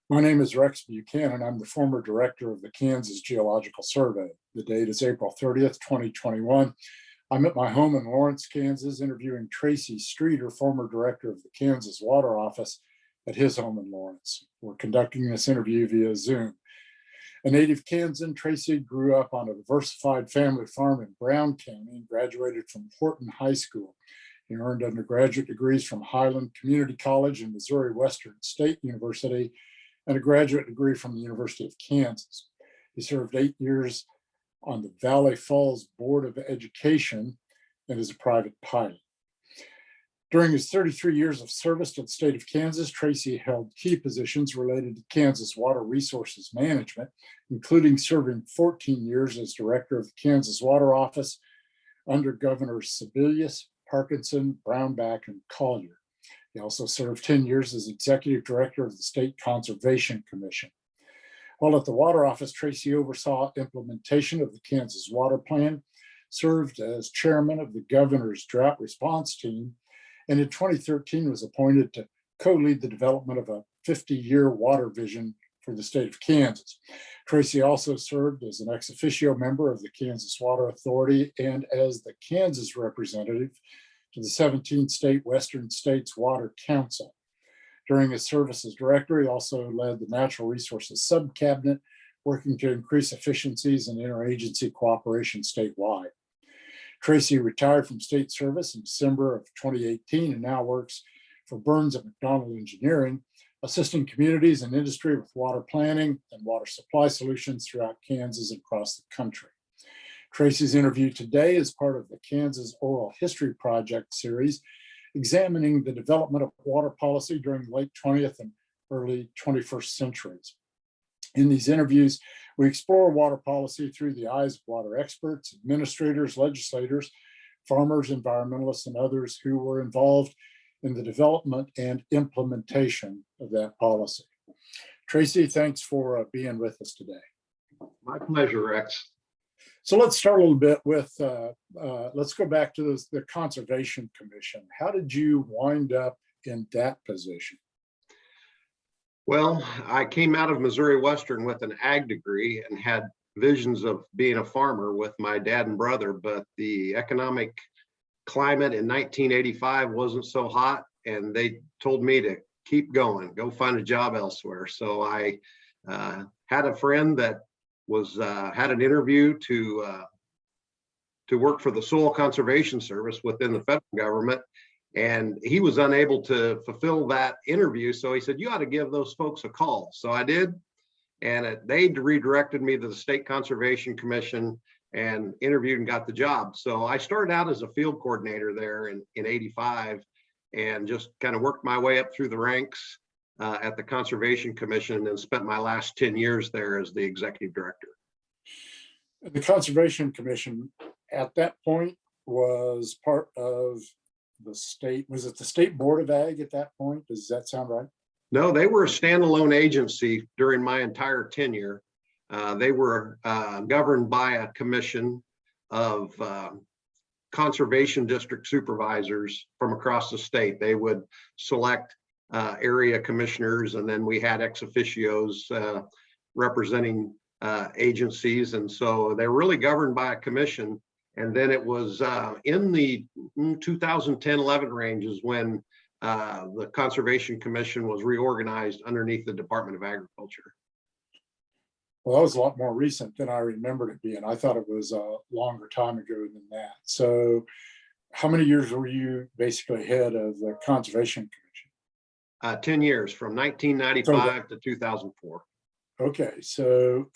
My name is Rex Buchanan. I'm the former director of the Kansas Geological Survey. The date is April 30th, 2021. I'm at my home in Lawrence, Kansas, interviewing Tracy Streeter, former director of the Kansas Water Office, at his home in Lawrence. We're conducting this interview via Zoom. A native Kansan, Tracy grew up on a diversified family farm in Brown County and graduated from Horton High School. He earned undergraduate degrees from Highland Community College and Missouri Western State University, and a graduate degree from the University of Kansas. He served 8 years on the Valley Falls Board of Education and is a private pilot. During his 33 years of service to the state of Kansas, Tracy held key positions related to Kansas water resources management, including serving 14 years as director of the Kansas Water Office under Governor Sebelius, Parkinson, Brownback, and Collier. He also served 10 years as executive director of the State Conservation Commission. While at the Water Office, Tracy oversaw implementation of the Kansas Water Plan, served as chairman of the governor's drought response team, and in 2013 was appointed to co-lead the development of a 50-year water vision for the state of Kansas. Tracy also served as an ex officio member of the Kansas Water Authority and as the Kansas representative to the 17th state Western States Water Council. During his service as director, he also led the Natural Resources Subcabinet, working to increase efficiencies and interagency cooperation statewide. Tracy retired from state service in December of 2018 and now works for Burns at McDonald Engineering, assisting communities and industry with water planning and water supply solutions throughout Kansas and across the country. Tracy's interview today is part of the Kansas Oral History Project series, examining the development of water policy during the late 20th and early 21st centuries. In these interviews, we explore water policy through the eyes of water experts, administrators, legislators, farmers, environmentalists, and others who were involved in the development and implementation of that policy. Tracy, thanks for being with us today. My pleasure, Rex. So let's start a little bit with, let's go back to the Conservation Commission. How did you wind up in that position? Well, I came out of Missouri Western with an ag degree and had visions of being a farmer with my dad and brother, but the economic climate in 1985 wasn't so hot, and they told me to keep going, go find a job elsewhere. So I had a friend that was had an interview to work for the Soil Conservation Service within the federal government, and he was unable to fulfill that interview. So he said, "You ought to give those folks a call." So I did, and they redirected me to the State Conservation Commission and interviewed and got the job. So I started out as a field coordinator there in 85, and just kind of worked my way up through the ranks at the Conservation Commission, and spent my last 10 years there as the executive director. The Conservation Commission at that point was part of the state. Was it the State Board of Ag at that point? Does that sound right? No, they were a standalone agency during my entire tenure. They were governed by a commission of conservation district supervisors from across the state. They would select area commissioners, and then we had ex officios representing agencies, and so they're really governed by a commission. And then it was in the 2010-11 ranges when the Conservation Commission was reorganized underneath the Department of Agriculture. Well, that was a lot more recent than I remembered it being. I thought it was a longer time ago than that. So how many years were you basically head of the Conservation Commission? 10 years, from 1995 to 2004. Okay, so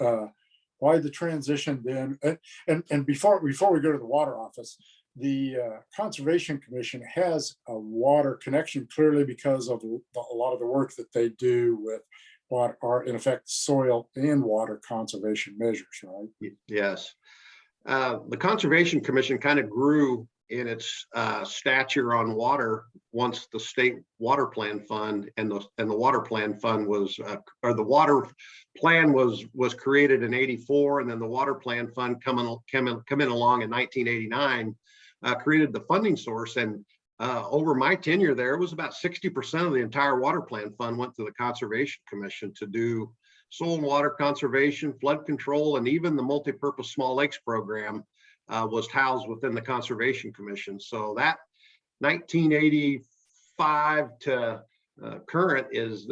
why the transition then? And before we go to the Water Office, the Conservation Commission has a water connection, clearly because of a lot of the work that they do with what are in effect soil and water conservation measures, right? Yes. The Conservation Commission kind of grew in its stature on water once the state water plan fund and the water plan fund was or the water plan was created in 84, and then the water plan fund come in along in 1989, created the funding source. And over my tenure there, it was about 60% of the entire water plan fund went to the Conservation Commission to do soil and water conservation, flood control, and even the multi-purpose small lakes program was housed within the Conservation Commission. So that 1985 to current is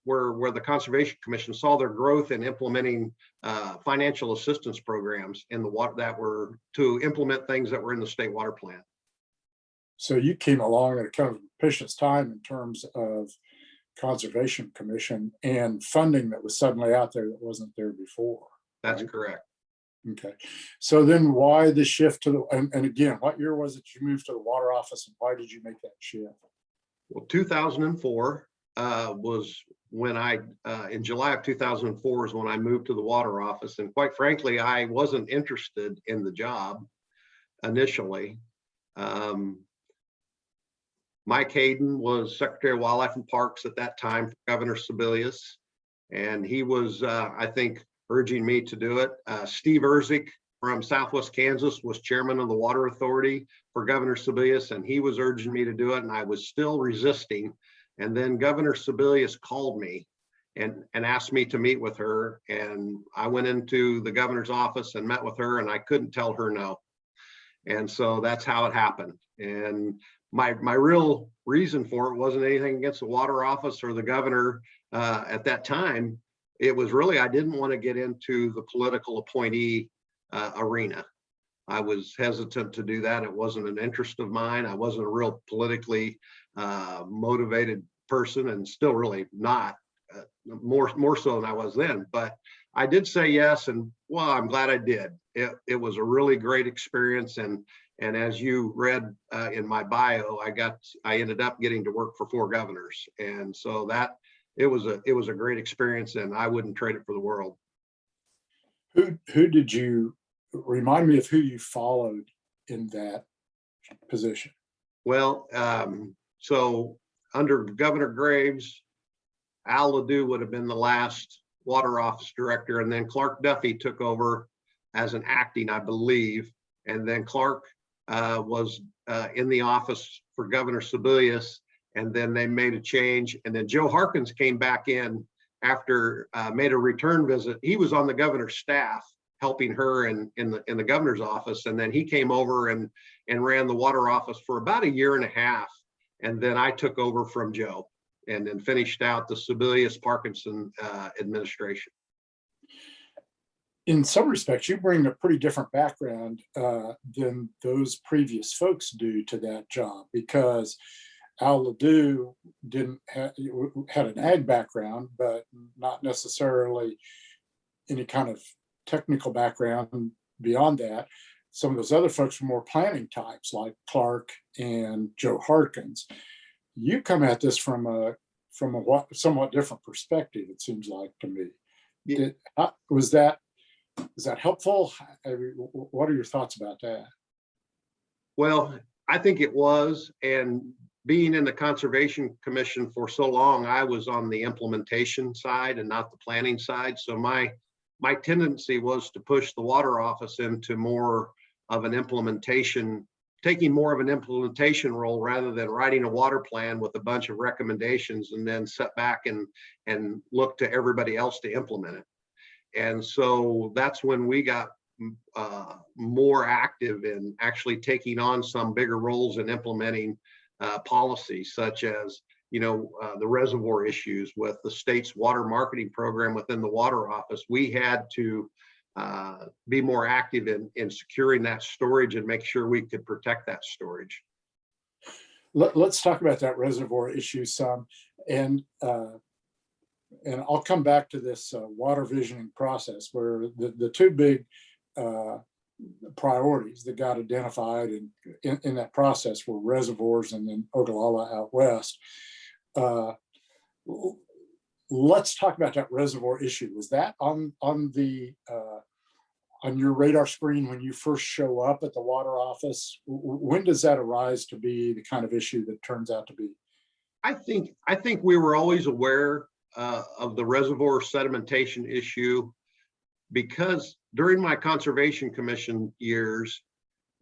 where the Conservation Commission saw their growth in implementing financial assistance programs in the water that were to implement things that were in the state water plan. So you came along at a kind of propitious time in terms of Conservation Commission and funding that was suddenly out there that wasn't there before. That's right? correct. Okay. So then why the shift to the, and again, what year was it you moved to the water office and why did you make that shift? Well, 2004 was when in July of 2004 is when I moved to the water office. And quite frankly, I wasn't interested in the job initially. Mike Hayden was Secretary of Wildlife and Parks at that time for Governor Sebelius. And he was, I think, urging me to do it. Steve Erzik from Southwest Kansas was chairman of the Water Authority for Governor Sebelius, and he was urging me to do it, and I was still resisting. And then Governor Sebelius called me and asked me to meet with her, and I went into the governor's office and met with her, and I couldn't tell her no. And so that's how it happened. And my real reason for it wasn't anything against the water office or the governor at that time. It was really, I didn't want to get into the political appointee arena. I was hesitant to do that. It wasn't an interest of mine. I wasn't a real politically motivated person, and still really not, more so than I was then. But I did say yes, and well, I'm glad I did. It was a really great experience, and as you read in my bio, I ended up getting to work for 4 governors, and so that it was a great experience, and I wouldn't trade it for the world. Who did you remind me of who you followed in that position? Well, so under Governor Graves, Al Ledoux would have been the last water office director, and then Clark Duffy took over as an acting, I believe, and then Clark was in the office for Governor Sebelius, and then they made a change, and then Joe Harkins came back in after made a return visit. He was on the governor's staff helping her in the governor's office, and then he came over and ran the water office for about 1.5 years, and then I took over from Joe and then finished out the Sebelius Parkinson administration. In some respects, you bring a pretty different background than those previous folks do to that job, because Al Ledoux had an ag background, but not necessarily any kind of technical background beyond that. Some of those other folks were more planning types, like Clark and Joe Harkins. You come at this from a somewhat different perspective, it seems like to me. Yeah. Was that helpful? I mean, what are your thoughts about that? Well, I think it was, and being in the Conservation Commission for so long, I was on the implementation side and not the planning side. So my tendency was to push the water office into more of an implementation, taking more of an implementation role rather than writing a water plan with a bunch of recommendations and then sit back and look to everybody else to implement it. And so that's when we got more active in actually taking on some bigger roles in implementing policies, such as the reservoir issues with the state's water marketing program within the water office. We had to be more active in securing that storage and make sure we could protect that storage. Let's talk about that reservoir issue some, and I'll come back to this water visioning process, where the 2 big priorities that got identified in that process were reservoirs and then Ogallala out west. Let's talk about that reservoir issue. Was that on your radar screen when you first show up at the water office? When does that arise to be the kind of issue that turns out to be? I think we were always aware of the reservoir sedimentation issue, because during my Conservation Commission years,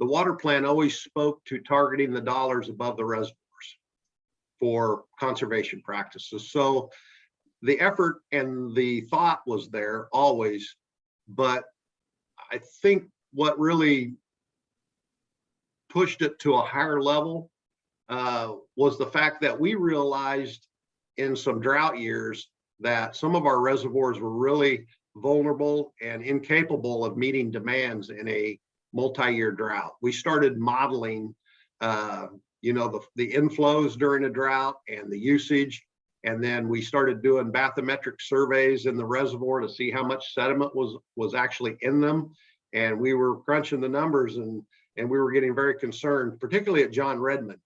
the water plan always spoke to targeting the dollars above the reservoirs for conservation practices. So the effort and the thought was there always, but I think what really pushed it to a higher level was the fact that we realized in some drought years that some of our reservoirs were really vulnerable and incapable of meeting demands in a multi-year drought. We started modeling, the inflows during a drought and the usage. And then we started doing bathymetric surveys in the reservoir to see how much sediment was actually in them. And we were crunching the numbers, and we were getting very concerned, particularly at John Redmond,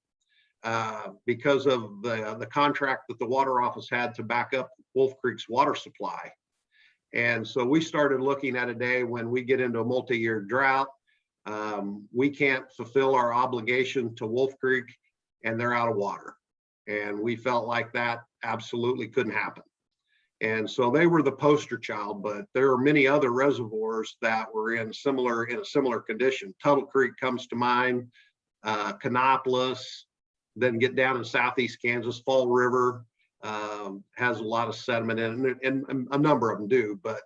because of the contract that the water office had to back up Wolf Creek's water supply. And so we started looking at a day when we get into a multi-year drought, we can't fulfill our obligation to Wolf Creek and they're out of water. And we felt like that absolutely couldn't happen. And so they were the poster child, but there are many other reservoirs that were in a similar condition. Tuttle Creek comes to mind, Canopolis, then get down in southeast Kansas, Fall River has a lot of sediment in it, and a number of them do. But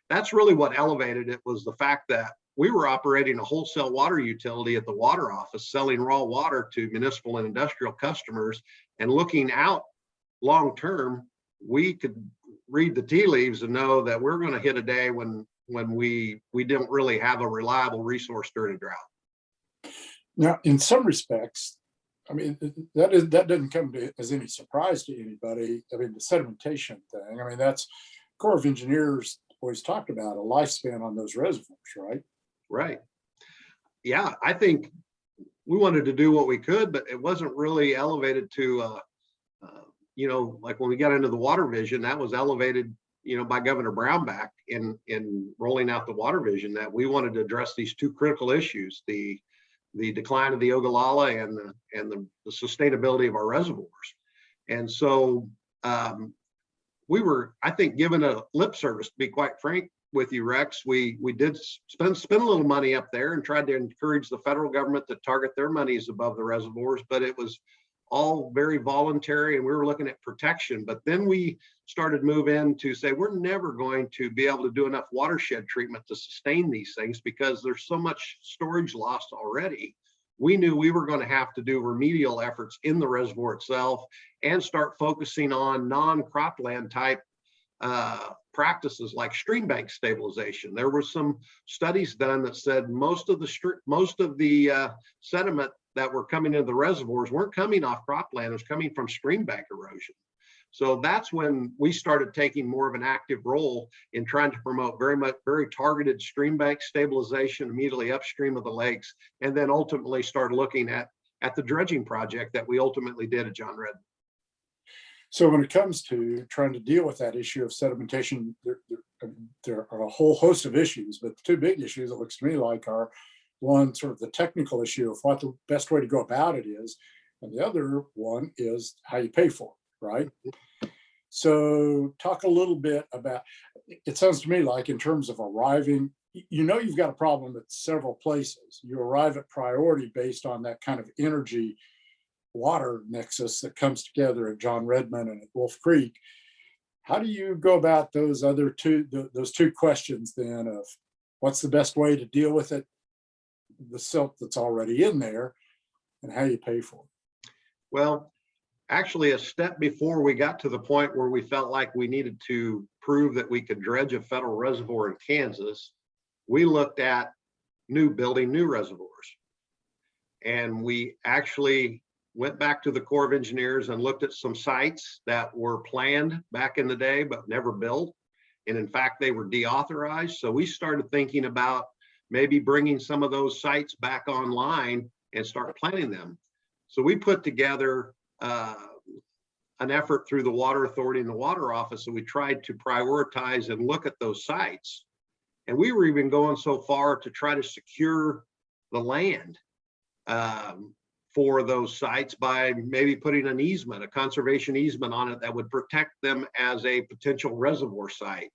that's really what elevated it, was the fact that we were operating a wholesale water utility at the water office, selling raw water to municipal and industrial customers, and looking out long term, we could read the tea leaves and know that we're going to hit a day when we don't really have a reliable resource during a drought. Now, in some respects, I mean, that doesn't come as any surprise to anybody. I mean, the sedimentation thing, I mean, that's Corps of Engineers always talked about a lifespan on those reservoirs, right? Right. Yeah, I think we wanted to do what we could, but it wasn't really elevated to, like when we got into the water vision, that was elevated, by Governor Brownback in rolling out the water vision, that we wanted to address these two critical issues: the decline of the Ogallala and the sustainability of our reservoirs. And so we were, I think, given a lip service, to be quite frank with you, Rex. We did spend a little money up there and tried to encourage the federal government to target their monies above the reservoirs, but it was all very voluntary, and we were looking at protection. But then we started moving to say, we're never going to be able to do enough watershed treatment to sustain these things because there's so much storage lost already. We knew we were going to have to do remedial efforts in the reservoir itself and start focusing on non-cropland type practices like stream bank stabilization. There were some studies done that said most of the sediment that were coming into the reservoirs weren't coming off cropland, it was coming from stream bank erosion. So that's when we started taking more of an active role in trying to promote very targeted stream bank stabilization immediately upstream of the lakes, and then ultimately started looking at the dredging project that we ultimately did at John Redmond. So when it comes to trying to deal with that issue of sedimentation, there are a whole host of issues, but the two big issues, it looks to me like, are one, sort of the technical issue of what the best way to go about it is, and the other one is how you pay for it, right? So talk a little bit about, it sounds to me like in terms of arriving, you've got a problem at several places. You arrive at priority based on that kind of energy water nexus that comes together at John Redmond and at Wolf Creek. How do you go about those two questions then of what's the best way to deal with it, the silt that's already in there, and how you pay for it? Well, actually, a step before we got to the point where we felt like we needed to prove that we could dredge a federal reservoir in Kansas, we looked at building new reservoirs. And we actually went back to the Corps of Engineers and looked at some sites that were planned back in the day, but never built. And in fact, they were deauthorized. So we started thinking about maybe bringing some of those sites back online and start planning them. So we put together an effort through the Water Authority and the Water Office, and we tried to prioritize and look at those sites. And we were even going so far to try to secure the land for those sites by maybe putting an easement, a conservation easement on it that would protect them as a potential reservoir site.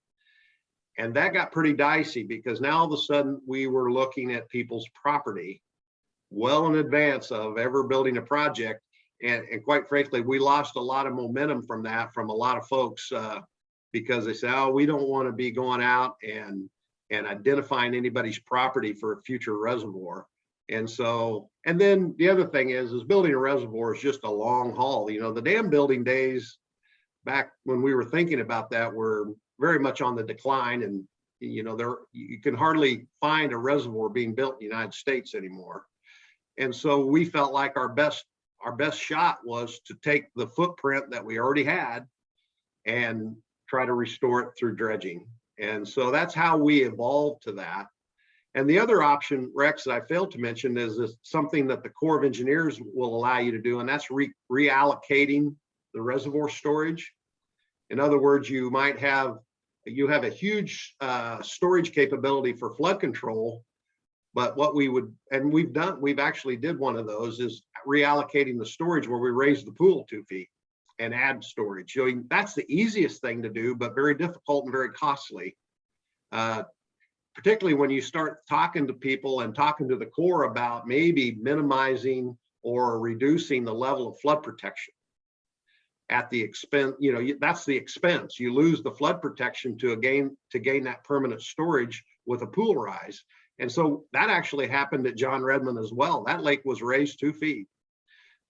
And that got pretty dicey because now all of a sudden we were looking at people's property well in advance of ever building a project. And quite frankly, we lost a lot of momentum from that, from a lot of folks, because they say, oh, we don't want to be going out and identifying anybody's property for a future reservoir. And so, and then the other thing is building a reservoir is just a long haul. You know, the dam building days back when we were thinking about that were very much on the decline. And, you know, you can hardly find a reservoir being built in the United States anymore. And so we felt like our best shot was to take the footprint that we already had and try to restore it through dredging. And so that's how we evolved to that. And the other option, Rex, that I failed to mention is something that the Corps of Engineers will allow you to do, and that's reallocating the reservoir storage. In other words, you have a huge storage capability for flood control, but what we've actually did one of those is reallocating the storage where we raise the pool 2 feet and add storage. So that's the easiest thing to do, but very difficult and very costly. Particularly when you start talking to people and talking to the Corps about maybe minimizing or reducing the level of flood protection at the expense, you know, that's the expense. You lose the flood protection to gain that permanent storage with a pool rise. And so that actually happened at John Redmond as well. That lake was raised 2 feet.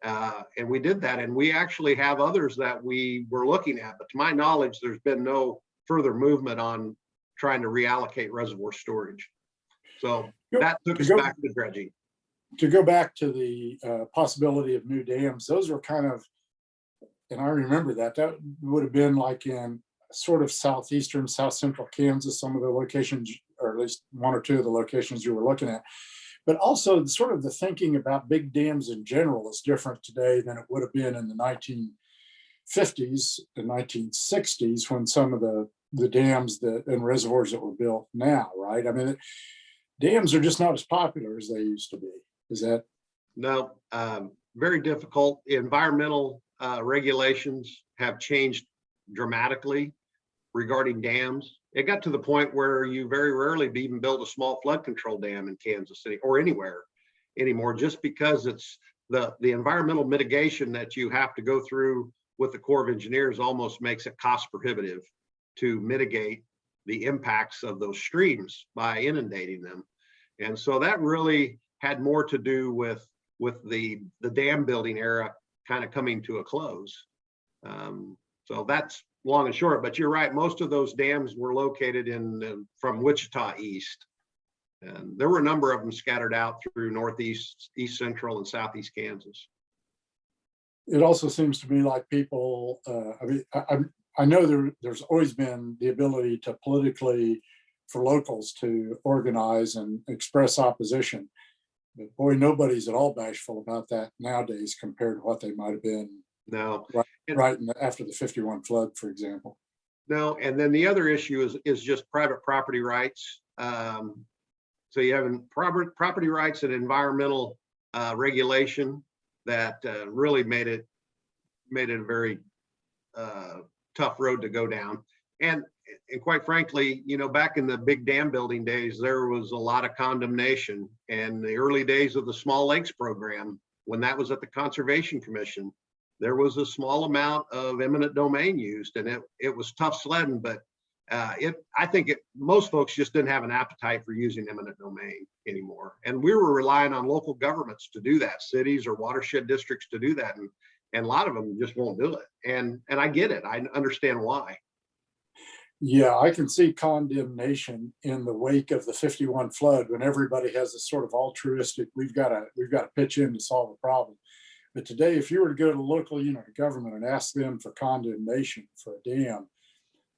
And we did that. And we actually have others that we were looking at. But to my knowledge, there's been no further movement on trying to reallocate reservoir storage. So that took us back to dredging. To go back to the possibility of new dams, those were kind of, and I remember that would have been like in sort of southeastern, south central Kansas, some of the locations, or at least one or two of the locations you were looking at. But also sort of the thinking about big dams in general is different today than it would have been in the 1950s and 1960s when some of the dams and reservoirs that were built now, right? I mean, dams are just not as popular as they used to be. Is that? No, very difficult. Environmental regulations have changed dramatically regarding dams. It got to the point where you very rarely even build a small flood control dam in Kansas City or anywhere anymore, just because it's the environmental mitigation that you have to go through with the Corps of Engineers almost makes it cost prohibitive to mitigate the impacts of those streams by inundating them. And so that really had more to do with the dam building era kind of coming to a close. So that's long and short, but you're right. Most of those dams were located from Wichita east. And there were a number of them scattered out through northeast, east central, and southeast Kansas. It also seems to me like people, I know there's always been the ability to politically, for locals to organize and express opposition. But boy, nobody's at all bashful about that nowadays compared to what they might have been. No. Right after the 51 flood, for example. No, and then the other issue is just private property rights. So you have property rights and environmental regulation that really made it a very tough road to go down. And quite frankly, you know, back in the big dam building days, there was a lot of condemnation. And the early days of the Small Lakes program, when that was at the Conservation Commission, there was a small amount of eminent domain used, and it was tough sledding, but I think most folks just didn't have an appetite for using eminent domain anymore. And we were relying on local governments to do that, cities or watershed districts to do that. And a lot of them just won't do it. And I get it. I understand why. Yeah, I can see condemnation in the wake of the 51 flood when everybody has this sort of altruistic, we've got to pitch in to solve a problem. But today, if you were to go to local unit of government and ask them for condemnation for a dam,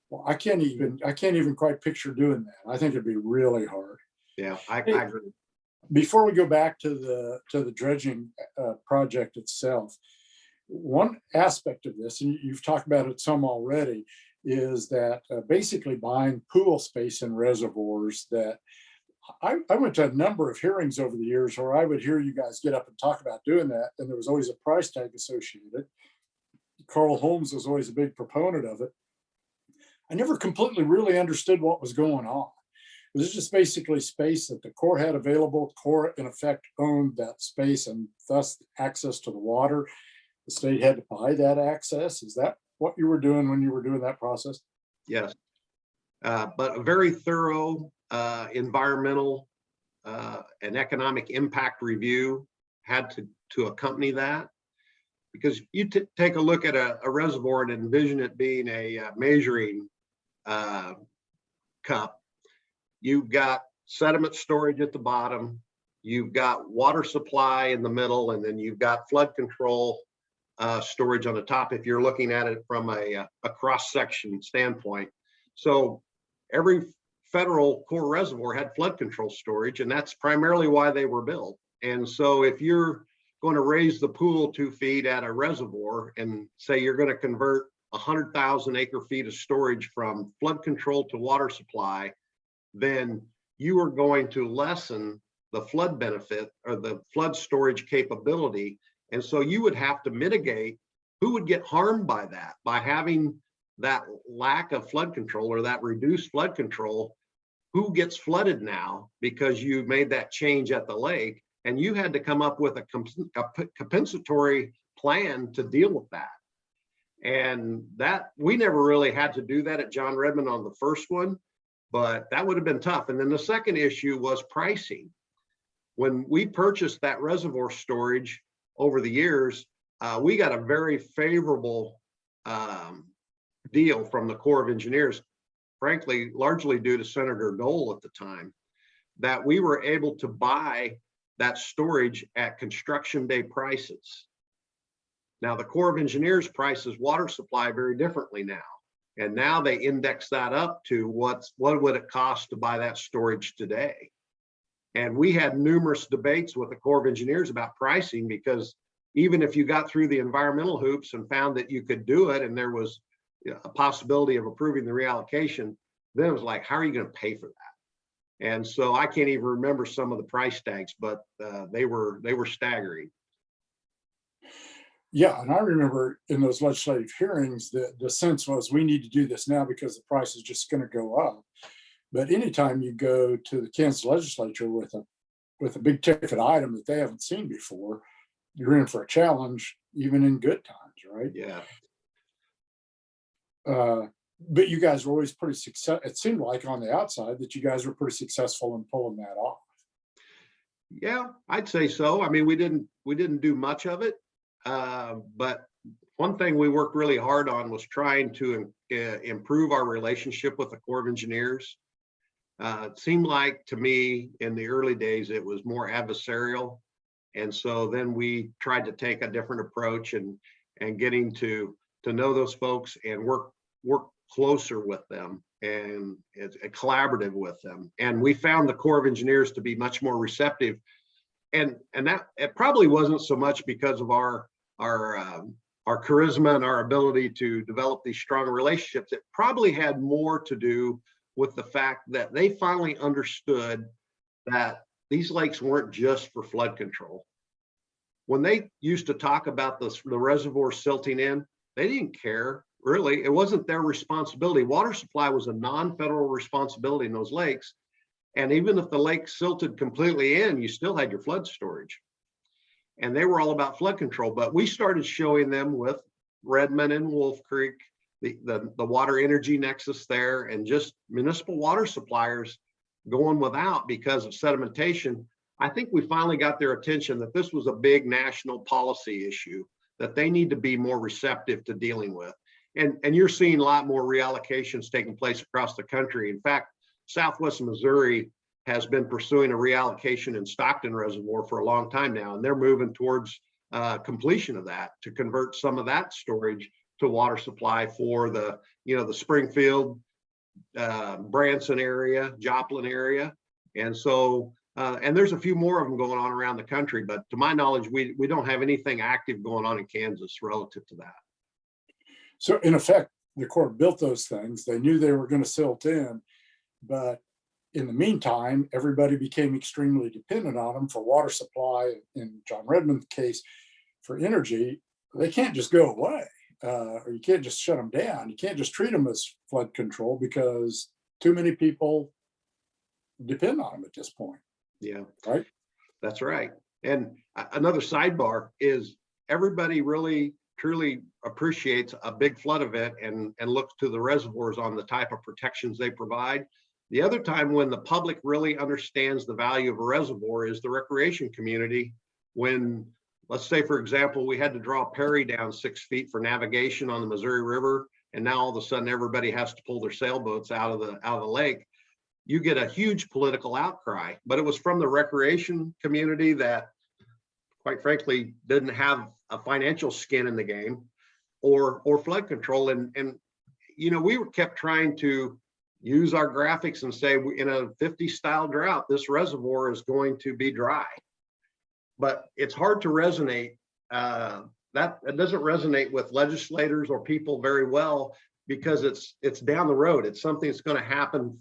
well, I can't even quite picture doing that. I think it'd be really hard. Yeah, I agree. Before we go back to the dredging project itself, one aspect of this, and you've talked about it some already, is that basically buying pool space in reservoirs. That I went to a number of hearings over the years where I would hear you guys get up and talk about doing that, and there was always a price tag associated. Carl Holmes was always a big proponent of it. I never completely really understood what was going on. It was just basically space that the Corps had available. Corps, in effect, owned that space and thus access to the water. The state had to buy that access. Is that what you were doing when you were doing that process? Yes, but a very thorough environmental and economic impact review had to accompany that. Because you take a look at a reservoir and envision it being a measuring cup. You've got sediment storage at the bottom, you've got water supply in the middle, and then you've got flood control storage on the top if you're looking at it from a cross-section standpoint. So every federal Corps reservoir had flood control storage, and that's primarily why they were built. And so if you're going to raise the pool 2 feet at a reservoir and say you're going to convert 100,000 acre feet of storage from flood control to water supply, then you are going to lessen the flood benefit or the flood storage capability. And so you would have to mitigate who would get harmed by that, by having that lack of flood control or that reduced flood control. Who gets flooded now because you made that change at the lake, and you had to come up with a compensatory plan to deal with that. And that we never really had to do that at John Redmond on the first one, but that would have been tough. And then the second issue was pricing. When we purchased that reservoir storage over the years, we got a very favorable deal from the Corps of Engineers, frankly, largely due to Senator Dole at the time, that we were able to buy that storage at construction day prices. Now, the Corps of Engineers prices water supply very differently now. And now they index that up to what would it cost to buy that storage today. And we had numerous debates with the Corps of Engineers about pricing, because even if you got through the environmental hoops and found that you could do it and there was a possibility of approving the reallocation, then it was like, how are you going to pay for that? And so I can't even remember some of the price tags, but they were staggering. Yeah, and I remember in those legislative hearings, the sense was we need to do this now because the price is just going to go up. But anytime you go to the Kansas legislature with a big ticket item that they haven't seen before, you're in for a challenge, even in good times, right? Yeah. But you guys were always pretty successful. It seemed like on the outside that you guys were pretty successful in pulling that off. Yeah, I'd say so. I mean, we didn't do much of it, but one thing we worked really hard on was trying to improve our relationship with the Corps of Engineers. It seemed like to me in the early days it was more adversarial, and so then we tried to take a different approach and getting to know those folks and work closer with them and collaborative with them. And we found the Corps of Engineers to be much more receptive. And that it probably wasn't so much because of our charisma and our ability to develop these strong relationships. It probably had more to do with the fact that they finally understood that these lakes weren't just for flood control. When they used to talk about the reservoir silting in, they didn't care. Really, it wasn't their responsibility. Water supply was a non-federal responsibility in those lakes. And even if the lake silted completely in, you still had your flood storage. And they were all about flood control. But we started showing them with Redmond and Wolf Creek, the water energy nexus there, and just municipal water suppliers going without because of sedimentation. I think we finally got their attention that this was a big national policy issue that they need to be more receptive to dealing with. And you're seeing a lot more reallocations taking place across the country. In fact, Southwest Missouri has been pursuing a reallocation in Stockton Reservoir for a long time now, and they're moving towards completion of that to convert some of that storage to water supply for the Springfield, Branson area, Joplin area. And so, and there's a few more of them going on around the country, but to my knowledge, we don't have anything active going on in Kansas relative to that. So in effect, the Corps built those things. They knew they were going to silt in, but in the meantime, everybody became extremely dependent on them for water supply. In John Redmond's case, for energy, they can't just go away. or you can't just shut them down. You can't just treat them as flood control because too many people depend on them at this point. Yeah, right? That's right. And another sidebar is everybody really truly appreciates a big flood event and looks to the reservoirs on the type of protections they provide. The other time when the public really understands the value of a reservoir is the recreation community. When, let's say, for example, we had to draw a Perry down 6 feet for navigation on the Missouri River, and now all of a sudden everybody has to pull their sailboats out of the lake. You get a huge political outcry, but it was from the recreation community that, quite frankly, didn't have a financial skin in the game or flood control. And you know, we were kept trying to use our graphics and say, in a 50 style drought, this reservoir is going to be dry. But it's hard to resonate. That it doesn't resonate with legislators or people very well because it's down the road. It's something that's going to happen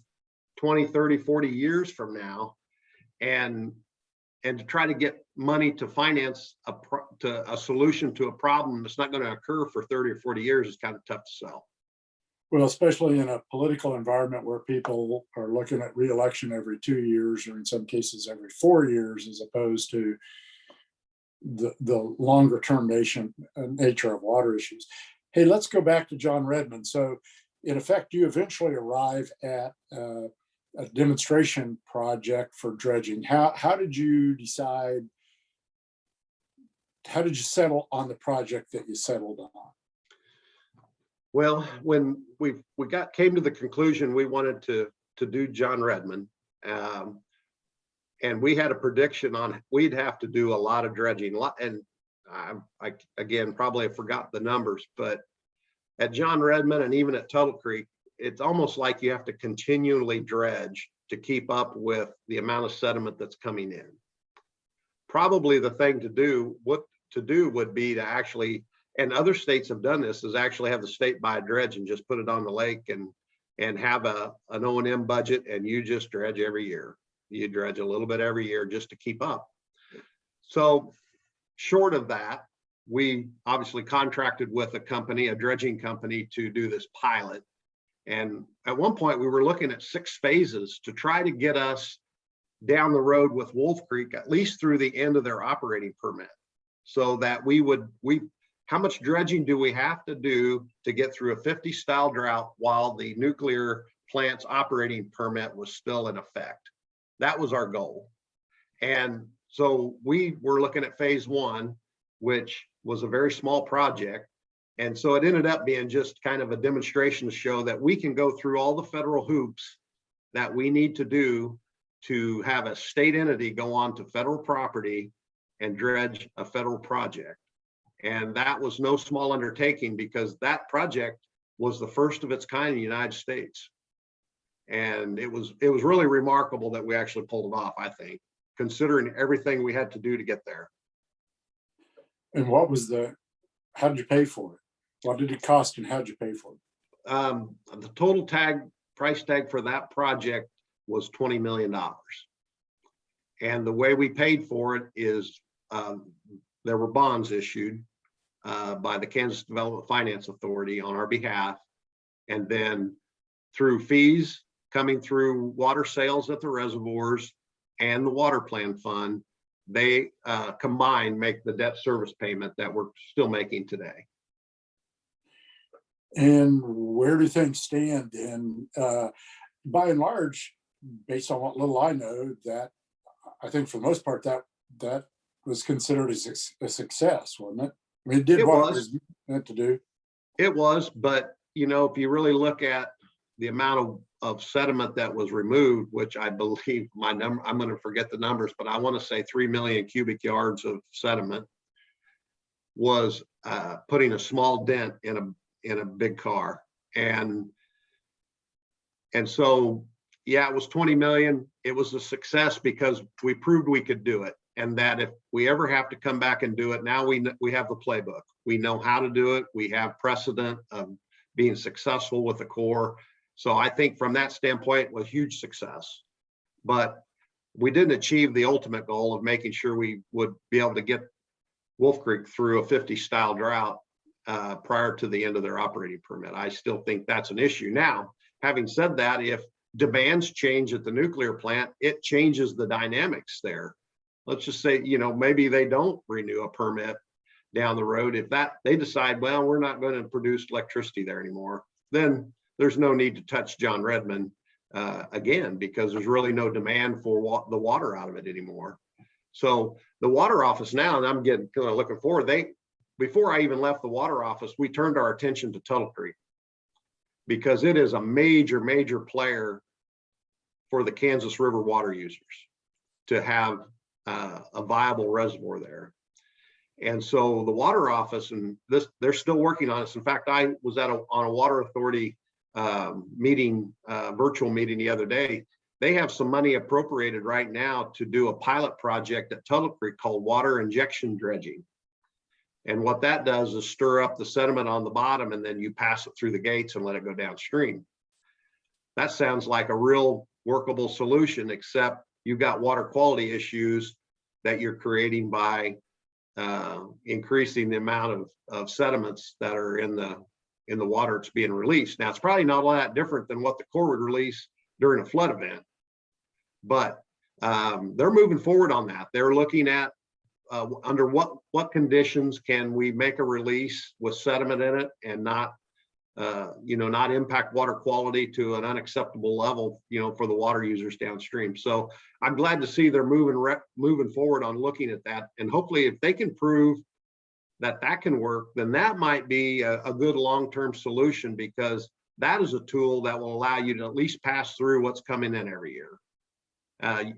20, 30, 40 years from now. And to try to get money to finance a solution to a problem that's not going to occur for 30 or 40 years is kind of tough to sell. Well, especially in a political environment where people are looking at reelection every 2 years, or in some cases every 4 years, as opposed to the longer term nature of water issues. Hey, let's go back to John Redmond. So in effect, you eventually arrive at a demonstration project for dredging. How did you decide? How did you settle on the project that you settled on? Well, when we came to the conclusion we wanted to do John Redmond, and we had a prediction on we'd have to do a lot of dredging. And I again probably have forgot the numbers, but at John Redmond and even at Tuttle Creek, it's almost like you have to continually dredge to keep up with the amount of sediment that's coming in. Probably the thing to do would be to actually, and other states have done this, is actually have the state buy a dredge and just put it on the lake and have an O&M budget, and you just dredge every year. You dredge a little bit every year just to keep up. So short of that, we obviously contracted with a company, a dredging company, to do this pilot. And at one point we were looking at 6 phases to try to get us down the road with Wolf Creek, at least through the end of their operating permit, so that how much dredging do we have to do to get through a 50 style drought while the nuclear plant's operating permit was still in effect? That was our goal. And so we were looking at phase 1, which was a very small project. And so it ended up being just kind of a demonstration to show that we can go through all the federal hoops that we need to do to have a state entity go on to federal property and dredge a federal project. And that was no small undertaking, because that project was the first of its kind in the United States. And it was really remarkable that we actually pulled it off, I think, considering everything we had to do to get there. And how did you pay for it? What did it cost and how did you pay for it? The total price tag for that project was $20 million. And the way we paid for it is there were bonds issued by the Kansas Development Finance Authority on our behalf. And then through fees coming through water sales at the reservoirs and the water plan fund, they combined make the debt service payment that we're still making today. And where do things stand? And by and large, based on what little I know, that I think for the most part that was considered a success, wasn't it? I mean, it did what it was meant to do. It was, but you know, if you really look at the amount of sediment that was removed, which I believe I'm going to forget the numbers, but I want to say 3 million cubic yards of sediment was putting a small dent in a big car. And so, yeah, it was 20 million. It was a success because we proved we could do it. And that if we ever have to come back and do it, now we have the playbook. We know how to do it. We have precedent of being successful with the Corps. So I think from that standpoint, it was a huge success. But we didn't achieve the ultimate goal of making sure we would be able to get Wolf Creek through a 50 style drought prior to the end of their operating permit. I still think that's an issue. Now, having said that, if demands change at the nuclear plant, it changes the dynamics there. Let's just say, maybe they don't renew a permit down the road. If they decide, well, we're not going to produce electricity there anymore, then there's no need to touch John Redmond again, because there's really no demand for the water out of it anymore. So the water office now, and I'm getting kind of looking forward, before I even left the water office, we turned our attention to Tuttle Creek, because it is a major, major player for the Kansas River water users to have a viable reservoir there. And so the water office, and they're still working on this. In fact, I was on a water authority meeting, virtual meeting the other day. They have some money appropriated right now to do a pilot project at Tuttle Creek called water injection dredging. And what that does is stir up the sediment on the bottom, and then you pass it through the gates and let it go downstream. That sounds like a real workable solution, except you've got water quality issues that you're creating by increasing the amount of sediments that are in the water that's being released. Now, it's probably not all that different than what the Corps would release during a flood event, but they're moving forward on that. They're looking at under what conditions can we make a release with sediment in it and not impact water quality to an unacceptable level, for the water users downstream. So I'm glad to see they're moving forward on looking at that. And hopefully if they can prove that can work, then that might be a good long-term solution, because that is a tool that will allow you to at least pass through what's coming in every year.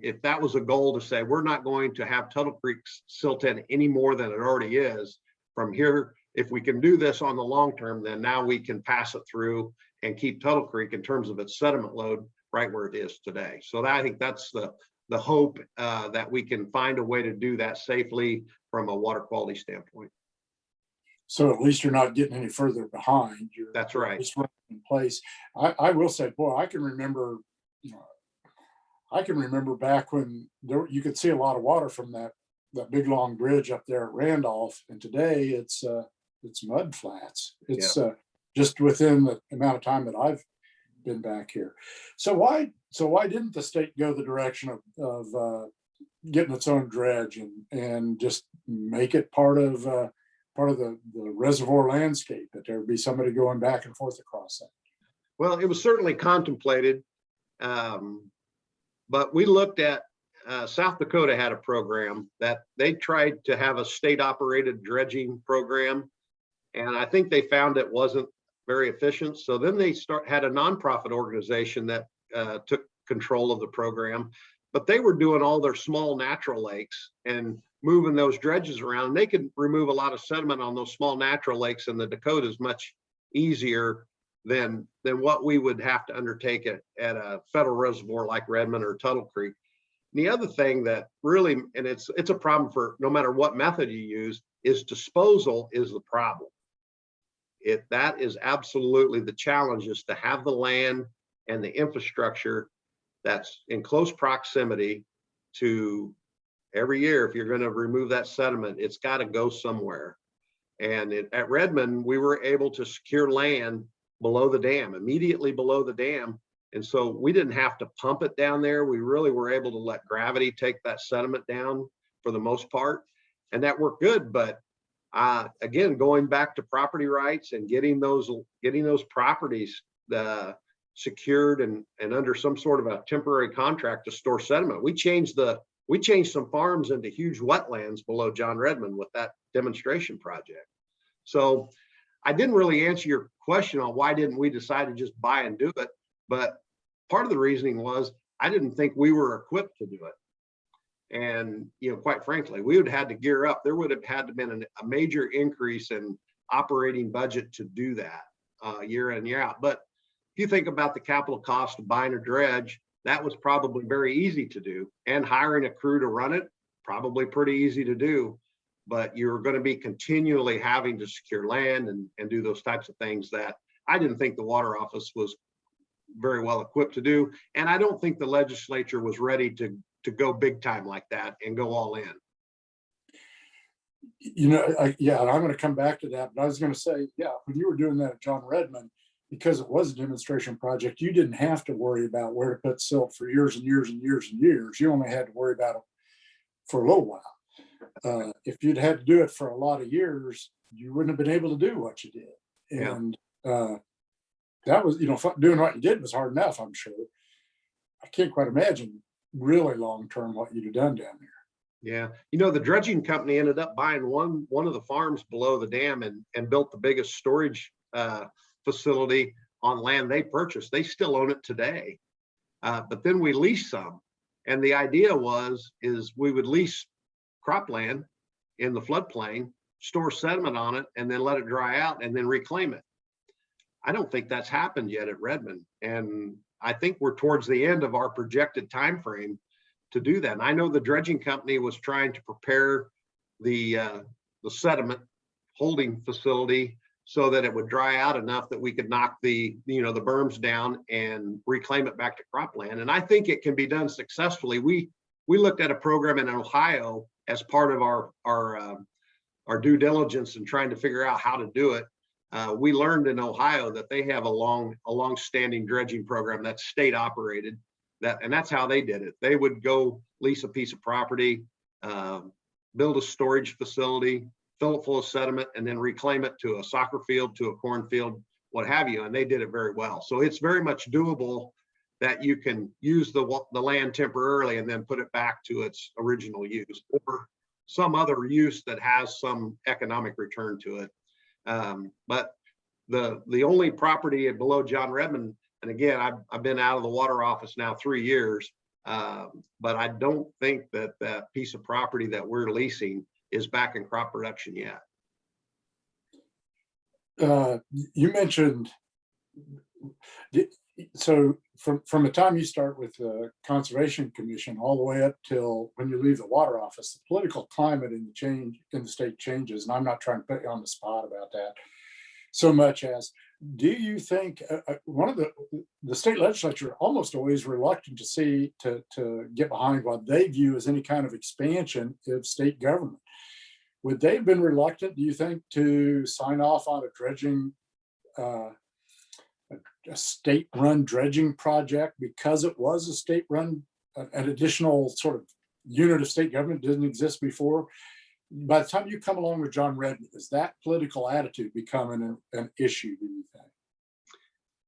If that was a goal to say, we're not going to have Tuttle Creek silt in any more than it already is from here, if we can do this on the long term, then now we can pass it through and keep Tuttle Creek in terms of its sediment load right where it is today. So I think that's the hope, that we can find a way to do that safely from a water quality standpoint. So at least you're not getting any further behind. That's right. At least in place. I will say, boy, I can remember back when you could see a lot of water from that big long bridge up there at Randolph, and today it's mud flats. It's just within the amount of time that I've been back here. So why didn't the state go the direction of getting its own dredge and just make it part of the reservoir landscape, that there would be somebody going back and forth across that? Well, it was certainly contemplated, but we looked at South Dakota had a program that they tried to have a state-operated dredging program, and I think they found it wasn't very efficient. So then they had a nonprofit organization that took control of the program, but they were doing all their small natural lakes and moving those dredges around. They could remove a lot of sediment on those small natural lakes in the Dakotas much easier than what we would have to undertake at a federal reservoir like Redmond or Tuttle Creek. And the other thing that really, and it's a problem for no matter what method you use, is disposal is the problem. That is absolutely the challenge, is to have the land and the infrastructure that's in close proximity to every year. If you're going to remove that sediment, it's got to go somewhere. And at Redmond, we were able to secure land below the dam, immediately below the dam. And so we didn't have to pump it down there. We really were able to let gravity take that sediment down for the most part. And that worked good. But again, going back to property rights and getting those properties secured and under some sort of a temporary contract to store sediment. We changed some farms into huge wetlands below John Redmond with that demonstration project. So I didn't really answer your question on why didn't we decide to just buy and do it. But part of the reasoning was I didn't think we were equipped to do it. And, quite frankly, we would have had to gear up. There would have had to been a major increase in operating budget to do that year in, year out. But if you think about the capital cost of buying a dredge, that was probably very easy to do. And hiring a crew to run it, probably pretty easy to do. But you're going to be continually having to secure land and do those types of things that I didn't think the water office was very well equipped to do. And I don't think the legislature was ready to go big time like that and go all in. Yeah, and I'm going to come back to that, but I was going to say, yeah, when you were doing that at John Redmond, because it was a demonstration project, you didn't have to worry about where to put silt for years and years and years and years. You only had to worry about it for a little while. If you'd had to do it for a lot of years, you wouldn't have been able to do what you did. Yeah. And that was, doing what you did was hard enough, I'm sure. I can't quite imagine really long term what you'd have done down there. Yeah. The dredging company ended up buying one of the farms below the dam and built the biggest storage facility on land they purchased. They still own it today. But then we leased some. And the idea is we would lease cropland in the floodplain, store sediment on it, and then let it dry out and then reclaim it. I don't think that's happened yet at Redmond. And I think we're towards the end of our projected time frame to do that. And I know the dredging company was trying to prepare the sediment holding facility so that it would dry out enough that we could knock the berms down and reclaim it back to cropland. And I think it can be done successfully. We looked at a program in Ohio as part of our due diligence and trying to figure out how to do it. We learned in Ohio that they have a long-standing dredging program that's state operated. And that's how they did it. They would go lease a piece of property, build a storage facility, fill it full of sediment, and then reclaim it to a soccer field, to a cornfield, what have you. And they did it very well. So it's very much doable that you can use the land temporarily and then put it back to its original use or some other use that has some economic return to it. But the only property below John Redmond, and again, I've been out of the water office now 3 years, but I don't think that piece of property that we're leasing is back in crop production yet. You mentioned, so from the time you start with the Conservation Commission all the way up till when you leave the water office, the political climate in the state changes. And I'm not trying to put you on the spot about that so much as, do you think one of the state legislature almost always reluctant to get behind what they view as any kind of expansion of state government? Would they have been reluctant, do you think, to sign off on a dredging, a state-run dredging project because it was a state-run, an additional sort of unit of state government didn't exist before? By the time you come along with John Redmond, is that political attitude becoming an issue, do you think?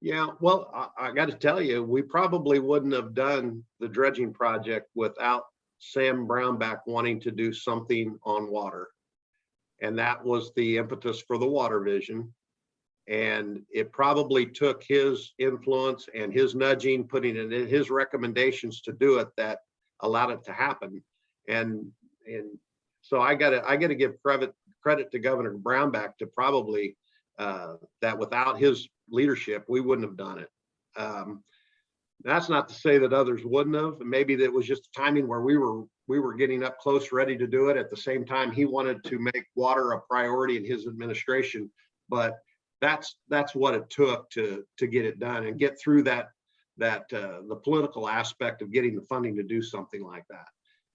Yeah, well, I got to tell you, we probably wouldn't have done the dredging project without Sam Brownback wanting to do something on water. And that was the impetus for the water vision. And it probably took his influence and his nudging, putting it in his recommendations to do it, that allowed it to happen. And so I gotta give credit to Governor Brownback to probably that without his leadership, we wouldn't have done it. That's not to say that others wouldn't have. Maybe that was just timing where we were getting up close, ready to do it. At the same time, he wanted to make water a priority in his administration. But that's what it took to get it done and get through the political aspect of getting the funding to do something like that.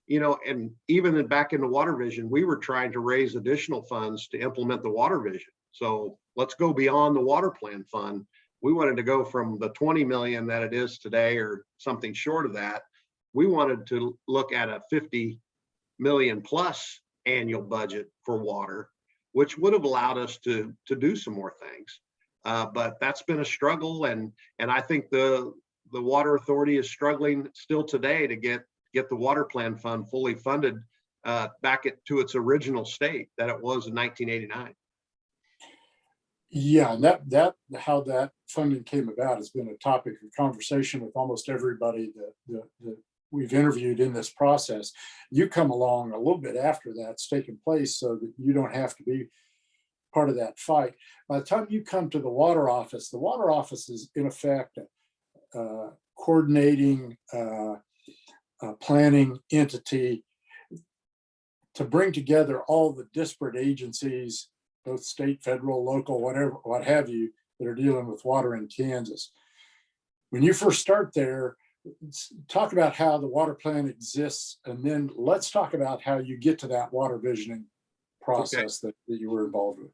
And even back in the water vision, we were trying to raise additional funds to implement the water vision. So let's go beyond the water plan fund. We wanted to go from the 20 million that it is today or something short of that. We wanted to look at a 50 million plus annual budget for water, which would have allowed us to do some more things. But that's been a struggle. And I think the Water Authority is struggling still today to get the water plan fund fully funded back to its original state that it was in 1989. Yeah, and that how that funding came about has been a topic of conversation with almost everybody that we've interviewed in this process. You come along a little bit after that's taken place so that you don't have to be part of that fight. By the time you come to the water office is in effect coordinating planning entity to bring together all the disparate agencies, both state, federal, local, whatever, what have you, that are dealing with water in Kansas. When you first start there, talk about how the water plan exists, and then let's talk about how you get to that water visioning process that you were involved with.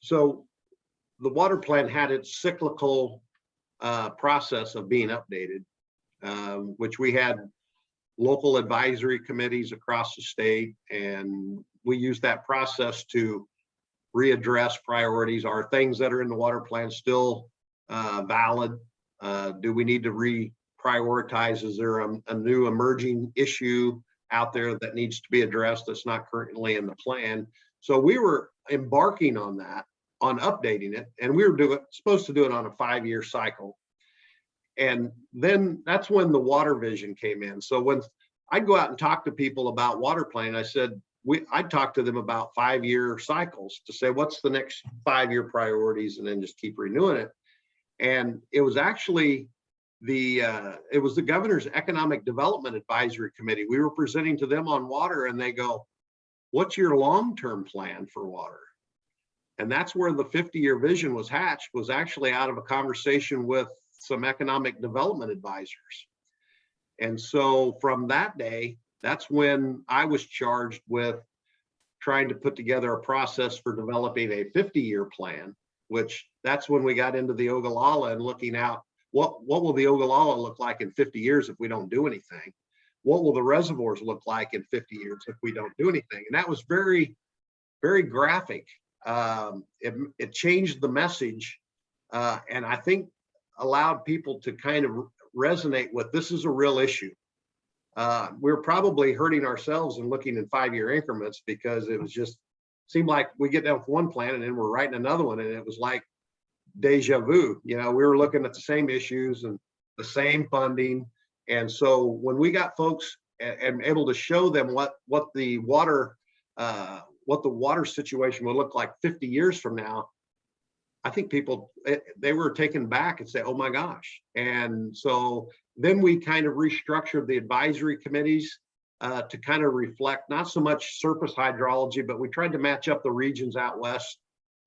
So the water plan had its cyclical process of being updated, which we had local advisory committees across the state, and we used that process to readdress priorities. Are things that are in the water plan still valid? Do we need to reprioritize? Is there a new emerging issue out there that needs to be addressed that's not currently in the plan? So we were embarking on that, on updating it, and we were supposed to do it on a 5-year cycle. And then that's when the water vision came in. So when I'd go out and talk to people about water plan, I'd talk to them about 5-year cycles to say, what's the next 5-year priorities, and then just keep renewing it. And it was actually it was the governor's economic development advisory committee. We were presenting to them on water, and they go, what's your long-term plan for water? And that's where the 50-year vision was hatched, was actually out of a conversation with some economic development advisors. And so from that day, that's when I was charged with trying to put together a process for developing a 50-year plan, which that's when we got into the Ogallala and looking out, what will the Ogallala look like in 50 years if we don't do anything? What will the reservoirs look like in 50 years if we don't do anything? And that was very, very graphic. It changed the message, and I think allowed people to kind of resonate with, this is a real issue. We're probably hurting ourselves and looking in 5-year increments, because it was just seemed like we get done with one plan and then we're writing another one, and it was like deja vu. We were looking at the same issues and the same funding. And so when we got folks and able to show them what the water situation will look like 50 years from now, I think people, they were taken back and say, oh my gosh. And so then we kind of restructured the advisory committees to kind of reflect not so much surface hydrology, but we tried to match up the regions out west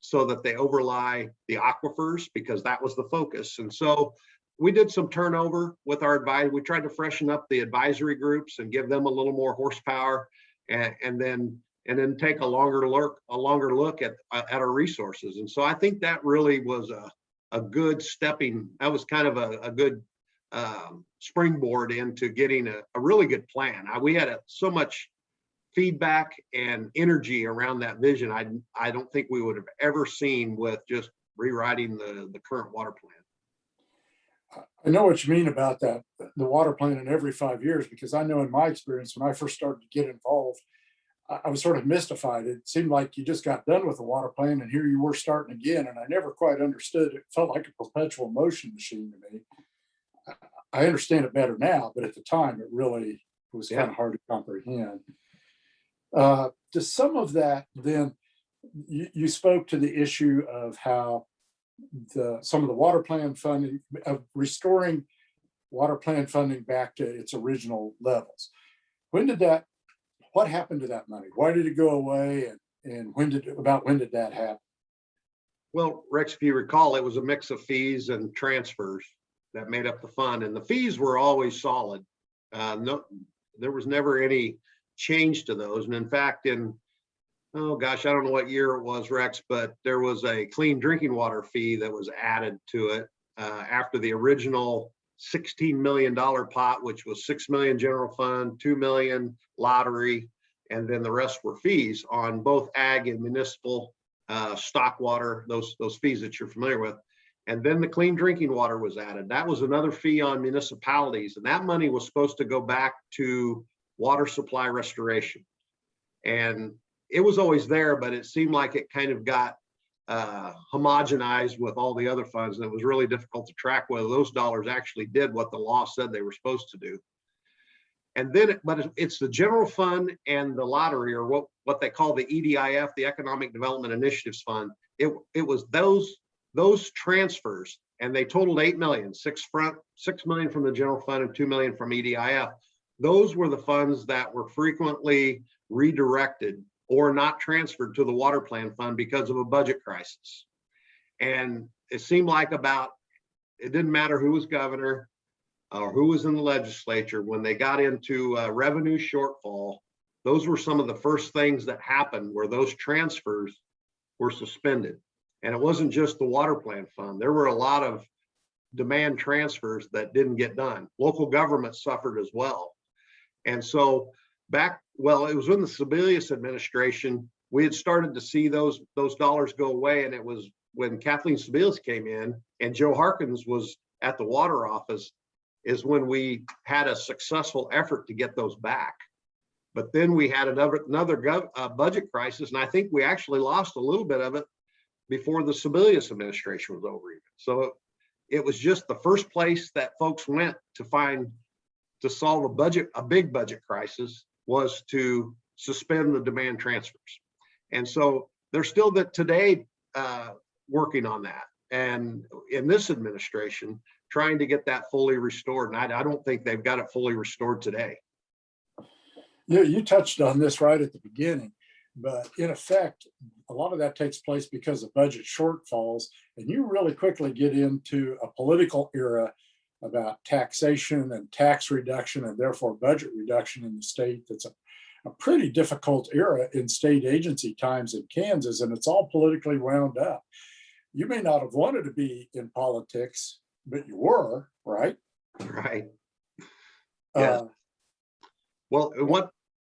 so that they overlie the aquifers, because that was the focus. And so we did some turnover with our advisory. We tried to freshen up the advisory groups and give them a little more horsepower, and then take a longer look at our resources. And so I think that really was a good that was kind of a good springboard into getting a really good plan. We had so much feedback and energy around that vision. I don't think we would have ever seen with just rewriting the current water plan. I know what you mean about that, the water plan in every 5 years, because I know in my experience, when I first started to get involved, I was sort of mystified. It seemed like you just got done with the water plan and here you were starting again. And I never quite understood. It felt like a perpetual motion machine to me. I understand it better now, but at the time it really was kind of hard to comprehend. Does some of that then, you spoke to the issue of how some of the water plan funding, of restoring water plan funding back to its original levels. What happened to that money? Why did it go away? And when did that happen? Well, Rex, if you recall, it was a mix of fees and transfers that made up the fund, and the fees were always solid. No, there was never any change to those. And in fact, oh gosh, I don't know what year it was, Rex, but there was a clean drinking water fee that was added to it after the original $16 million pot, which was $6 million general fund, $2 million lottery, and then the rest were fees on both ag and municipal stock water, those fees that you're familiar with. And then the clean drinking water was added. That was another fee on municipalities, and that money was supposed to go back to water supply restoration. And it was always there, but it seemed like it kind of got homogenized with all the other funds, and it was really difficult to track whether those dollars actually did what the law said they were supposed to do. And then, but it's the general fund and the lottery, or what they call the EDIF, the Economic Development Initiatives Fund. It was those transfers, and they totaled $8 million, $6 million from the general fund and $2 million from EDIF. Those were the funds that were frequently redirected or not transferred to the water plan fund because of a budget crisis. And it seemed like it didn't matter who was governor or who was in the legislature, when they got into revenue shortfall, those were some of the first things that happened where those transfers were suspended. And it wasn't just the water plant fund. There were a lot of demand transfers that didn't get done. Local governments suffered as well. And so it was in the Sebelius administration, we had started to see those dollars go away. And it was when Kathleen Sebelius came in and Joe Harkins was at the water office is when we had a successful effort to get those back. But then we had another budget crisis. And I think we actually lost a little bit of it before the Sebelius administration was over even. So it was just the first place that folks went to solve a big budget crisis was to suspend the demand transfers. And so they're still today working on that. And in this administration, trying to get that fully restored. And I don't think they've got it fully restored today. Yeah, you touched on this right at the beginning, but in effect, a lot of that takes place because of budget shortfalls. And you really quickly get into a political era about taxation and tax reduction and therefore budget reduction in the state. That's a pretty difficult era in state agency times in Kansas, and it's all politically wound up. You may not have wanted to be in politics, but you were, right? Right. Yeah. Well,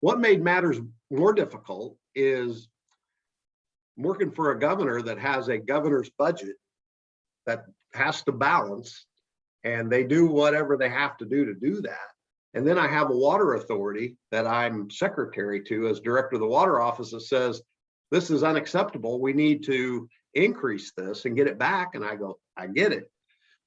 what made matters more difficult is working for a governor that has a governor's budget that has to balance, and they do whatever they have to do that. And then I have a water authority that I'm secretary to as director of the water office that says, this is unacceptable. We need to increase this and get it back. And I go, I get it.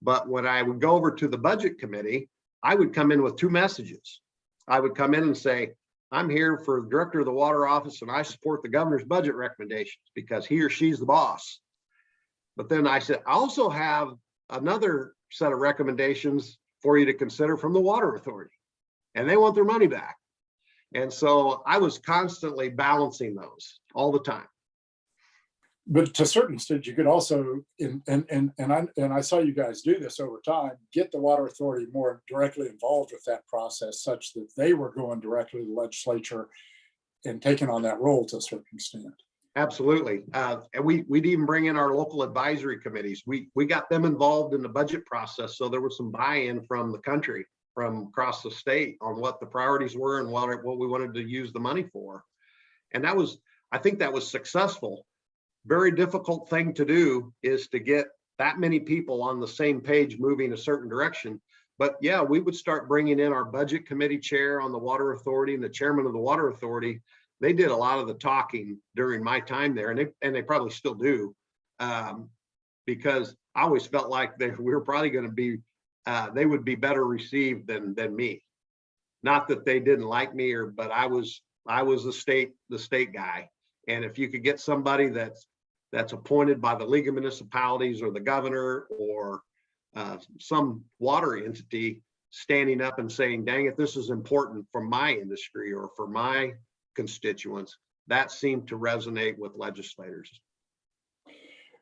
But when I would go over to the budget committee, I would come in with two messages. I would come in and say, I'm here for the director of the water office and I support the governor's budget recommendations because he or she's the boss. But then I said, I also have another set of recommendations for you to consider from the water authority, and they want their money back. And so I was constantly balancing those all the time. But to a certain extent, you could also, and I saw you guys do this over time, get the water authority more directly involved with that process, such that they were going directly to the legislature and taking on that role to a certain extent. Absolutely. And we'd even bring in our local advisory committees. We got them involved in the budget process. So there was some buy-in from the country, from across the state, on what the priorities were and what we wanted to use the money for. And I think that was successful. Very difficult thing to do is to get that many people on the same page moving a certain direction. But yeah, we would start bringing in our budget committee chair on the water authority and the chairman of the water authority. They did a lot of the talking during my time there, and they probably still do, because I always felt like we were probably going to be, they would be better received than me. Not that they didn't like me, but I was the state guy. And if you could get somebody that's appointed by the League of Municipalities or the governor or some water entity standing up and saying, dang it, this is important for my industry or for my constituents, that seemed to resonate with legislators.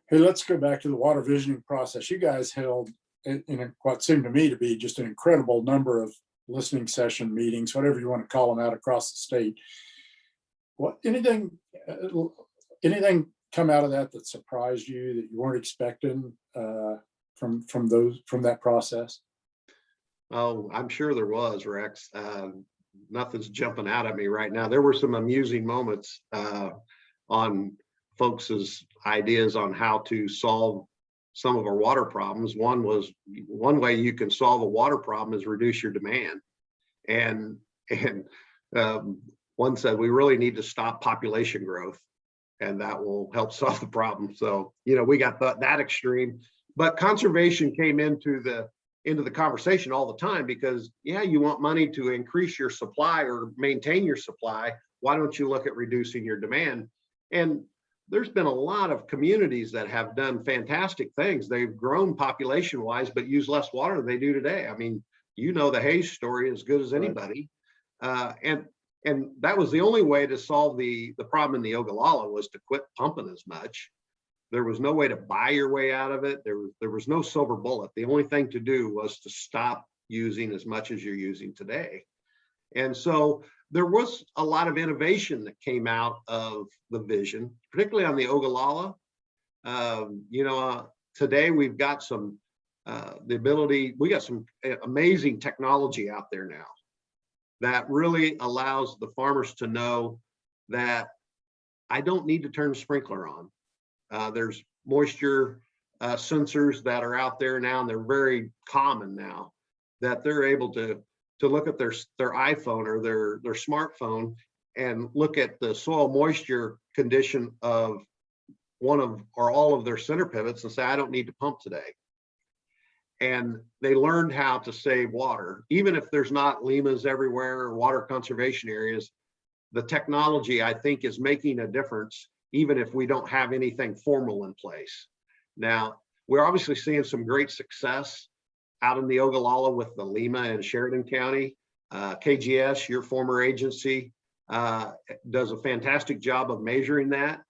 Hey, let's go back to the water visioning process. You guys held in what seemed to me to be just an incredible number of listening session meetings, whatever you want to call them, out across the state. Anything come out of that surprised you that you weren't expecting from that process? Oh, I'm sure there was, Rex. Nothing's jumping out at me right now. There were some amusing moments on folks' ideas on how to solve some of our water problems. One way you can solve a water problem is reduce your demand. And one said, we really need to stop population growth, and that will help solve the problem. So, we got that extreme, but conservation came into the conversation all the time because, yeah, you want money to increase your supply or maintain your supply. Why don't you look at reducing your demand? And there's been a lot of communities that have done fantastic things. They've grown population wise, but use less water than they do today. I mean, the Hayes story as good as anybody. And that was the only way to solve the problem in the Ogallala, was to quit pumping as much. There was no way to buy your way out of it. There was no silver bullet. The only thing to do was to stop using as much as you're using today. And so there was a lot of innovation that came out of the vision, particularly on the Ogallala. Today we've got some we got some amazing technology out there now that really allows the farmers to know that I don't need to turn the sprinkler on. There's moisture sensors that are out there now, and they're very common now, that they're able to look at their iPhone or their smartphone and look at the soil moisture condition of one of or all of their center pivots and say, I don't need to pump today. And they learned how to save water. Even if there's not limas everywhere or water conservation areas, the technology, I think, is making a difference, even if we don't have anything formal in place. Now, we're obviously seeing some great success out in the Ogallala with the Lima and Sheridan County. KGS, your former agency, does a fantastic job of measuring that.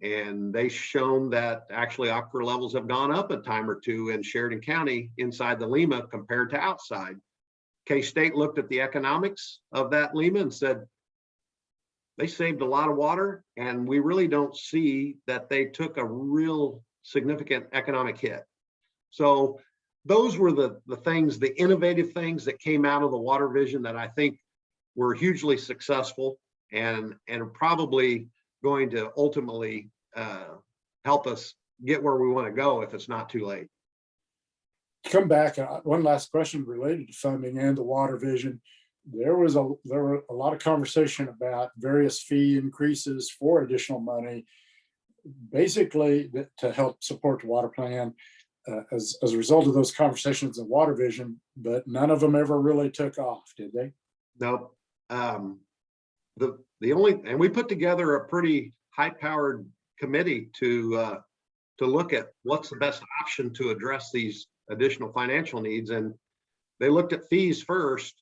And they've shown that actually aquifer levels have gone up a time or two in Sheridan County inside the Lima compared to outside. K-State looked at the economics of that Lima and said, they saved a lot of water, and we really don't see that they took a real significant economic hit. So those were the things, the innovative things that came out of the water vision that I think were hugely successful and probably going to ultimately help us get where we want to go if it's not too late. Come back, one last question related to funding and the water vision. There were a lot of conversation about various fee increases for additional money, basically to help support the water plan as a result of those conversations in water vision, but none of them ever really took off, did they? Nope. The only, and we put together a pretty high-powered committee to look at what's the best option to address these additional financial needs, and they looked at fees first.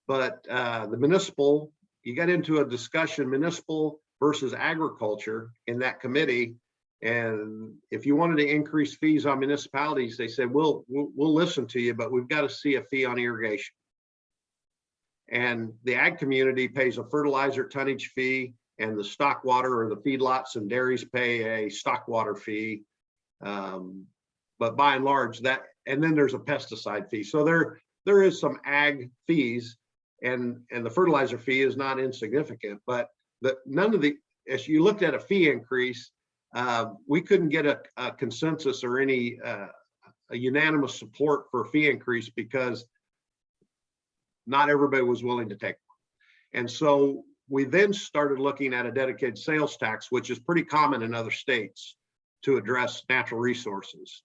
But the municipal, you got into a discussion, municipal versus agriculture in that committee. And if you wanted to increase fees on municipalities, they said, we'll listen to you, but we've got to see a fee on irrigation. And the ag community pays a fertilizer tonnage fee, and the stock water or the feedlots and dairies pay a stock water fee. But by and large, that, and then there's a pesticide fee. So there is some ag fees. And the fertilizer fee is not insignificant, but none of the, as you looked at a fee increase, we couldn't get a consensus or any a unanimous support for a fee increase because not everybody was willing to take one. And so we then started looking at a dedicated sales tax, which is pretty common in other states to address natural resources.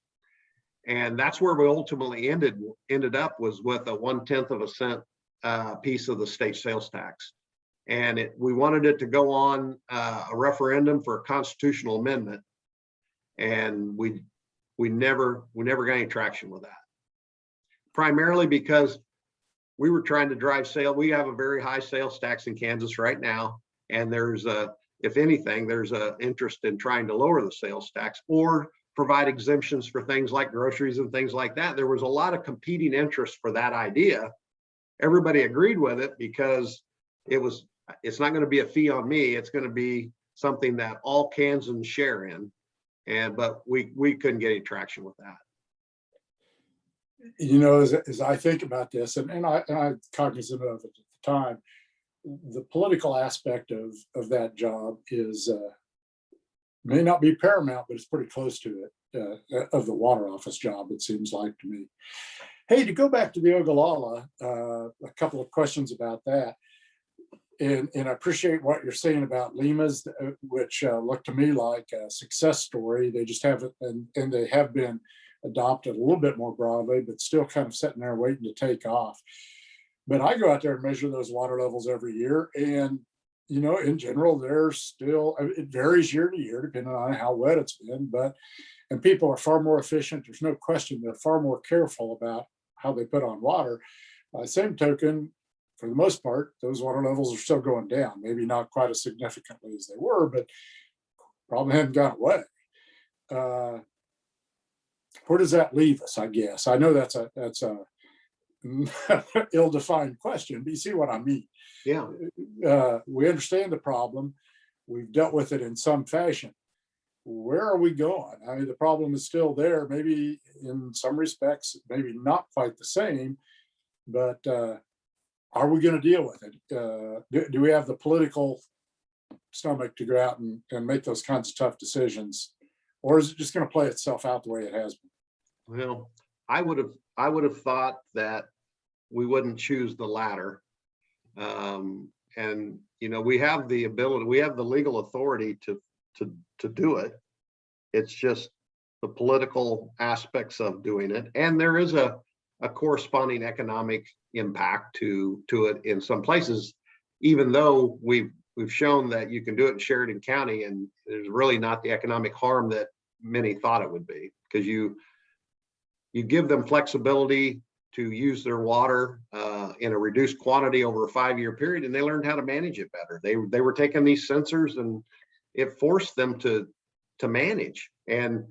And that's where we ultimately ended up was with a 1/10 cent piece of the state sales tax. And we wanted it to go on a referendum for a constitutional amendment. And we never got any traction with that. Primarily because we were trying to drive sale. We have a very high sales tax in Kansas right now. And there's if anything, there's an interest in trying to lower the sales tax or provide exemptions for things like groceries and things like that. There was a lot of competing interest for that idea. Everybody agreed with it because it's not going to be a fee on me. It's going to be something that all Kansans share in. But we couldn't get any traction with that. You know, as I think about this, and I'm cognizant of it at the time, the political aspect of that job is may not be paramount, but it's pretty close to it, of the water office job, it seems like to me. Hey, to go back to the Ogallala, a couple of questions about that. And I appreciate what you're saying about Limas, which look to me like a success story. They just haven't, and they have been adopted a little bit more broadly, but still kind of sitting there waiting to take off. But I go out there and measure those water levels every year. And, you know, in general, they're still, it varies year to year, depending on how wet it's been, and people are far more efficient. There's no question. They're far more careful about how they put on water. By the same token, for the most part, those water levels are still going down, maybe not quite as significantly as they were, but probably haven't gone away. Where does that leave us? I guess I know that's a ill-defined question, but you see what I mean. Yeah. We understand the problem. We've dealt with it in some fashion. Where are we going? I mean, the problem is still there, maybe in some respects, maybe not quite the same, but are we going to deal with it? Do we have the political stomach to go out and make those kinds of tough decisions? Or is it just going to play itself out the way it has been? Well, I would have thought that we wouldn't choose the latter. And we have the ability, we have the legal authority to do it. It's just the political aspects of doing it. And there is a corresponding economic impact to it in some places, even though we've shown that you can do it in Sheridan County, and there's really not the economic harm that many thought it would be, because you give them flexibility to use their water in a reduced quantity over a 5-year period, and they learned how to manage it better. They were taking these sensors, and it forced them to manage. And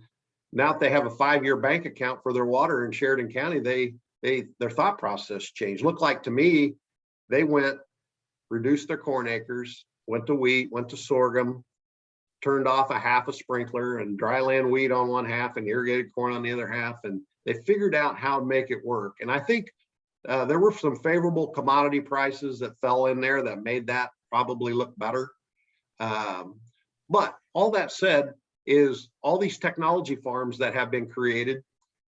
now that they have a 5-year bank account for their water in Sheridan County, their thought process changed. Looked like to me, they reduced their corn acres, went to wheat, went to sorghum, turned off a half a sprinkler and dryland wheat on one half and irrigated corn on the other half. And they figured out how to make it work. And I think there were some favorable commodity prices that fell in there that made that probably look better. But all that said is all these technology farms that have been created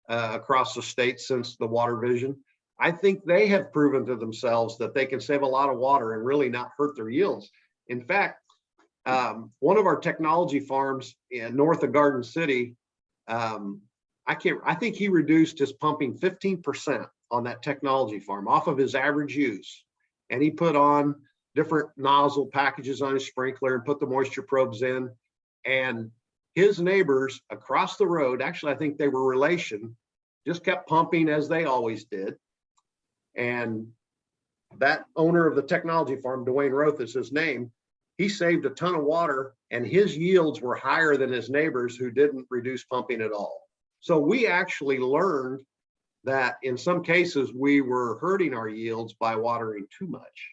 across the state since the water vision, I think they have proven to themselves that they can save a lot of water and really not hurt their yields. In fact, one of our technology farms north of Garden City, I think he reduced his pumping 15% on that technology farm off of his average use. And he put on different nozzle packages on his sprinkler and put the moisture probes in. And his neighbors across the road, actually, I think they were relation, just kept pumping as they always did. And that owner of the technology farm, Dwayne Roth is his name, he saved a ton of water, and his yields were higher than his neighbors who didn't reduce pumping at all. So we actually learned that in some cases we were hurting our yields by watering too much.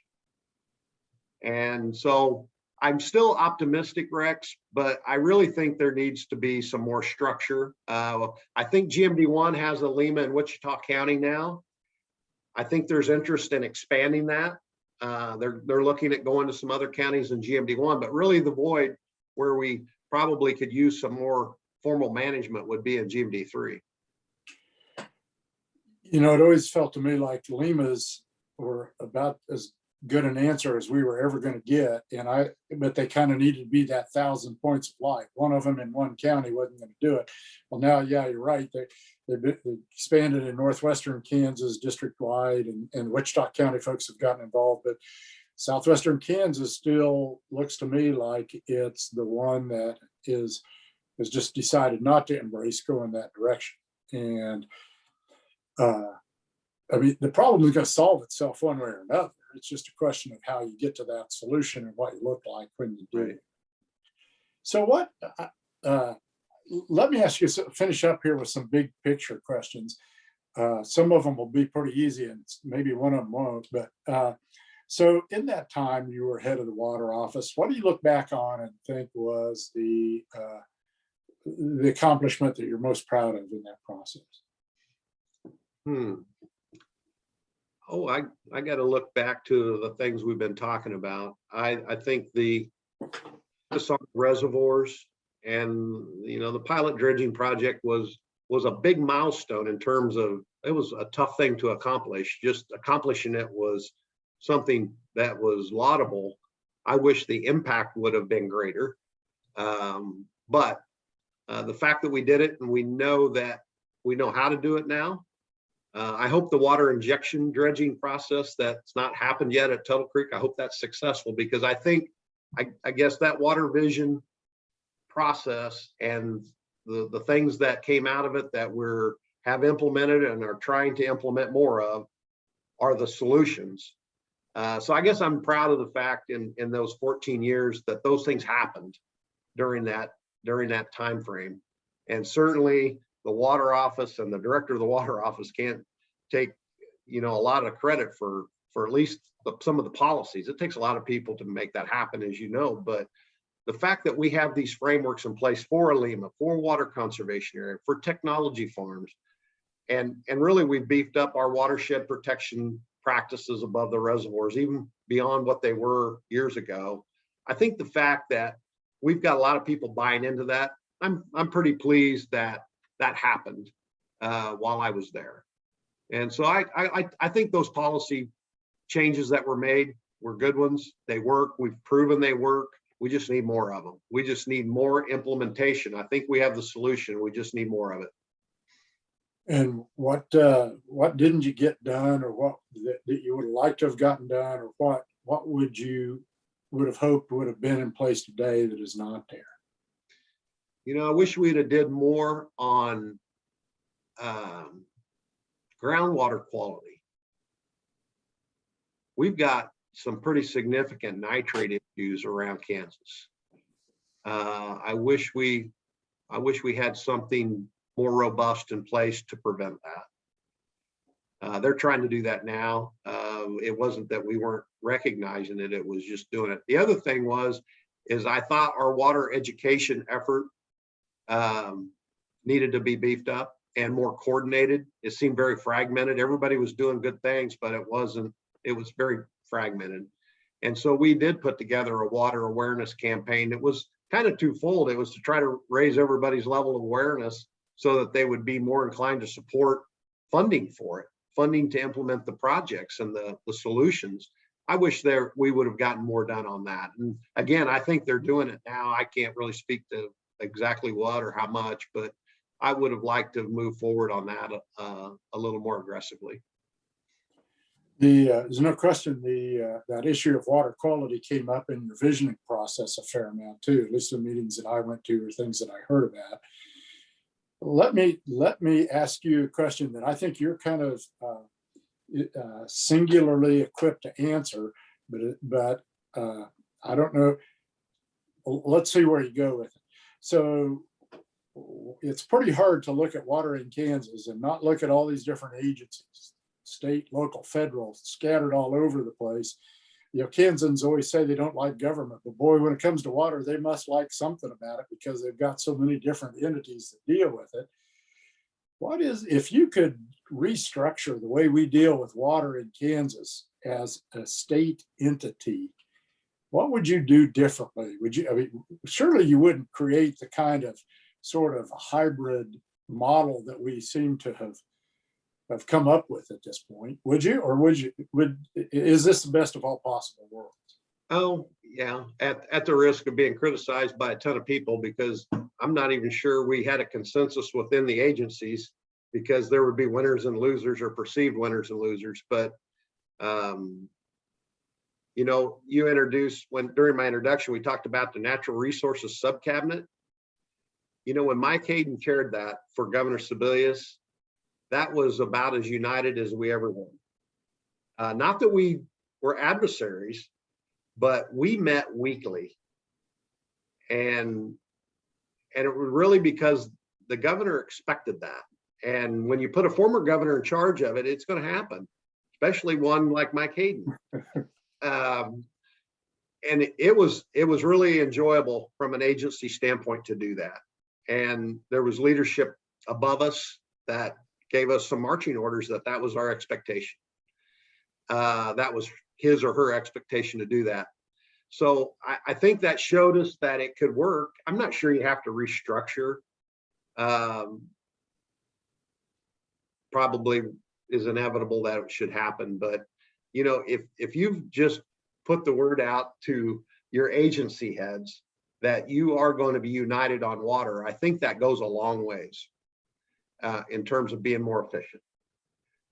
And so I'm still optimistic, Rex, but I really think there needs to be some more structure. I think GMD1 has a Lima in Wichita County now. I think there's interest in expanding that. They're looking at going to some other counties in GMD1, but really the void where we probably could use some more formal management would be in GMD3. It always felt to me like Lima's were about as good an answer as we were ever going to get, but they kind of needed to be that 1,000 points of light. One of them in one county wasn't going to do it. Well, now, yeah, you're right. They expanded in northwestern Kansas district-wide, and Wichita County folks have gotten involved, but southwestern Kansas still looks to me like it's the one that has just decided not to embrace going that direction. And I mean, the problem is going to solve itself one way or another. It's just a question of how you get to that solution and what you look like when you do it. So let me ask you, finish up here with some big picture questions. Some of them will be pretty easy and maybe one of them won't, but so in that time you were head of the water office, what do you look back on and think was the accomplishment that you're most proud of in that process? Oh, I got to look back to the things we've been talking about. I think the reservoirs and the pilot dredging project was a big milestone in terms of, it was a tough thing to accomplish. Just accomplishing it was something that was laudable. I wish the impact would have been greater, but the fact that we did it and we know how to do it now. I hope the water injection dredging process that's not happened yet at Tuttle Creek, I hope that's successful, because I think, I guess that water vision process and the things that came out of it that have implemented and are trying to implement more of are the solutions. So I guess I'm proud of the fact in those 14 years that those things happened during that time frame. And certainly the water office and the director of the water office can't take a lot of credit for at least some of the policies. It takes a lot of people to make that happen, as you know, but the fact that we have these frameworks in place for ALEMA, for water conservation area, for technology farms, and really we've beefed up our watershed protection practices above the reservoirs, even beyond what they were years ago. I think the fact that we've got a lot of people buying into that, I'm pretty pleased that that happened while I was there. And so I think those policy changes that were made were good ones. They work. We've proven they work. We just need more of them. We just need more implementation. I think we have the solution. We just need more of it. And what didn't you get done, or what that you would have liked to have gotten done, or what would you would have hoped would have been in place today that is not there? I wish we'd have did more on groundwater quality. We've got some pretty significant nitrate issues around Kansas. I wish we had something more robust in place to prevent that. They're trying to do that now. It wasn't that we weren't recognizing it, it was just doing it. The other thing is I thought our water education effort needed to be beefed up and more coordinated. It seemed very fragmented. Everybody was doing good things, but it was very fragmented. And so we did put together a water awareness campaign. It was kind of twofold. It was to try to raise everybody's level of awareness so that they would be more inclined to support funding for it, funding to implement the projects and the solutions. I wish we would have gotten more done on that. And again, I think they're doing it now. I can't really speak to exactly what or how much, but I would have liked to move forward on that a little more aggressively. There's no question that issue of water quality came up in your visioning process a fair amount too, at least the meetings that I went to or things that I heard about. Let me ask you a question that I think you're kind of singularly equipped to answer, but I don't know. Let's see where you go with it. So it's pretty hard to look at water in Kansas and not look at all these different agencies, state, local, federal, scattered all over the place. Kansans always say they don't like government, but boy, when it comes to water, they must like something about it because they've got so many different entities that deal with it. If you could restructure the way we deal with water in Kansas as a state entity, what would you do differently? Surely you wouldn't create the kind of sort of hybrid model that we seem to have come up with at this point, would you? Or is this the best of all possible worlds? Oh, yeah, at the risk of being criticized by a ton of people, because I'm not even sure we had a consensus within the agencies, because there would be winners and losers or perceived winners and losers. But, you introduced, during my introduction, we talked about the natural resources sub-cabinet. When Mike Hayden chaired that for Governor Sebelius, that was about as united as we ever were. Not that we were adversaries, but we met weekly. And it was really because the governor expected that. And when you put a former governor in charge of it, it's going to happen, especially one like Mike Hayden. And it was really enjoyable from an agency standpoint to do that. And there was leadership above us that gave us some marching orders that was our expectation. That was his or her expectation to do that. So I think that showed us that it could work. I'm not sure you have to restructure. Probably is inevitable that it should happen. But, if you've just put the word out to your agency heads that you are going to be united on water, I think that goes a long ways in terms of being more efficient.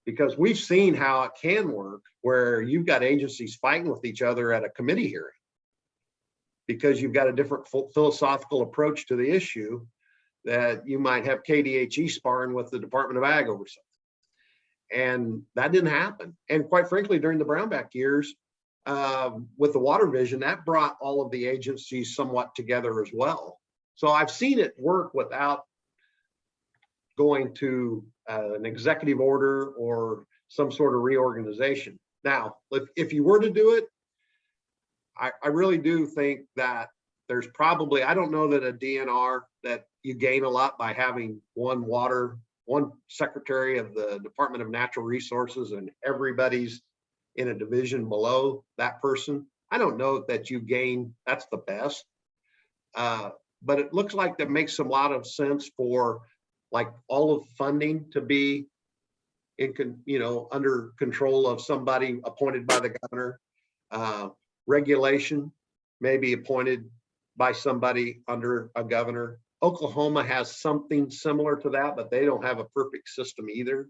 Because we've seen how it can work where you've got agencies fighting with each other at a committee hearing because you've got a different philosophical approach to the issue, that you might have KDHE sparring with the Department of Ag over something. And that didn't happen. And quite frankly, during the Brownback years, with the water vision, that brought all of the agencies somewhat together as well. So I've seen it work without going to an executive order or some sort of reorganization. Now, if you were to do it, I really do think that there's probably, I don't know that a DNR, that you gain a lot by having one secretary of the Department of Natural Resources and everybody's in a division below that person. I don't know that you gain, that's the best. But it looks like that makes a lot of sense for like all of funding to be under control of somebody appointed by the governor. Regulation may be appointed by somebody under a governor. Oklahoma has something similar to that, but they don't have a perfect system either.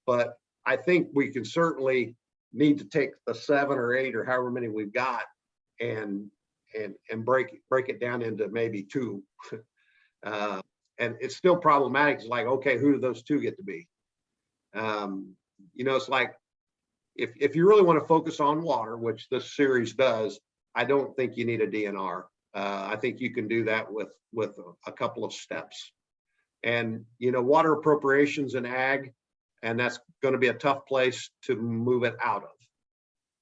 But I think we can certainly need to take the 7 or 8 or however many we've got and break it down into maybe 2. And it's still problematic. It's like, okay, who do those 2 get to be? It's like, if you really want to focus on water, which this series does, I don't think you need a DNR. I think you can do that with a couple of steps. And, water appropriations in ag, and that's going to be a tough place to move it out of,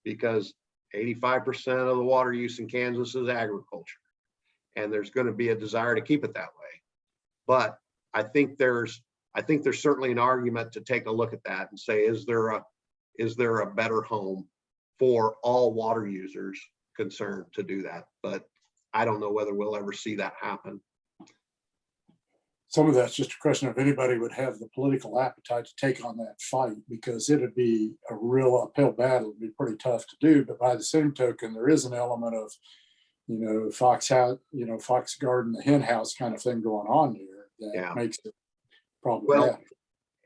because 85% of the water use in Kansas is agriculture. And there's going to be a desire to keep it that way. But I think there's certainly an argument to take a look at that and say, is there a better home for all water users concerned to do that? But I don't know whether we'll ever see that happen. Some of that's just a question of anybody would have the political appetite to take on that fight, because it'd be a real uphill battle. It'd be pretty tough to do. But by the same token, there is an element of, fox garden, the hen house kind of thing going on here that makes it problematic.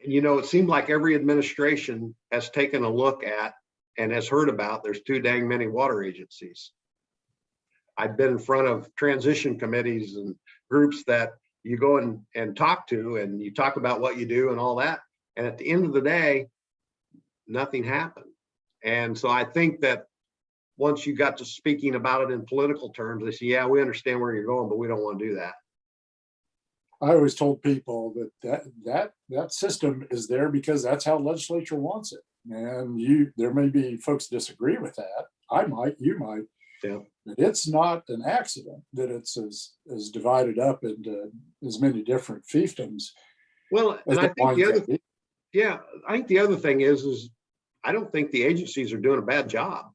Well, it seemed like every administration has taken a look at and has heard about there's too dang many water agencies. I've been in front of transition committees and groups that you go and talk to, and you talk about what you do and all that. And at the end of the day, nothing happened. And so I think that once you got to speaking about it in political terms, they say, yeah, we understand where you're going, but we don't want to do that. I always told people that system is there because that's how legislature wants it. And there may be folks disagree with that. I might, you might. Yeah. But it's not an accident that it's as divided up into as many different fiefdoms. Well, and I think the other thing is I don't think the agencies are doing a bad job.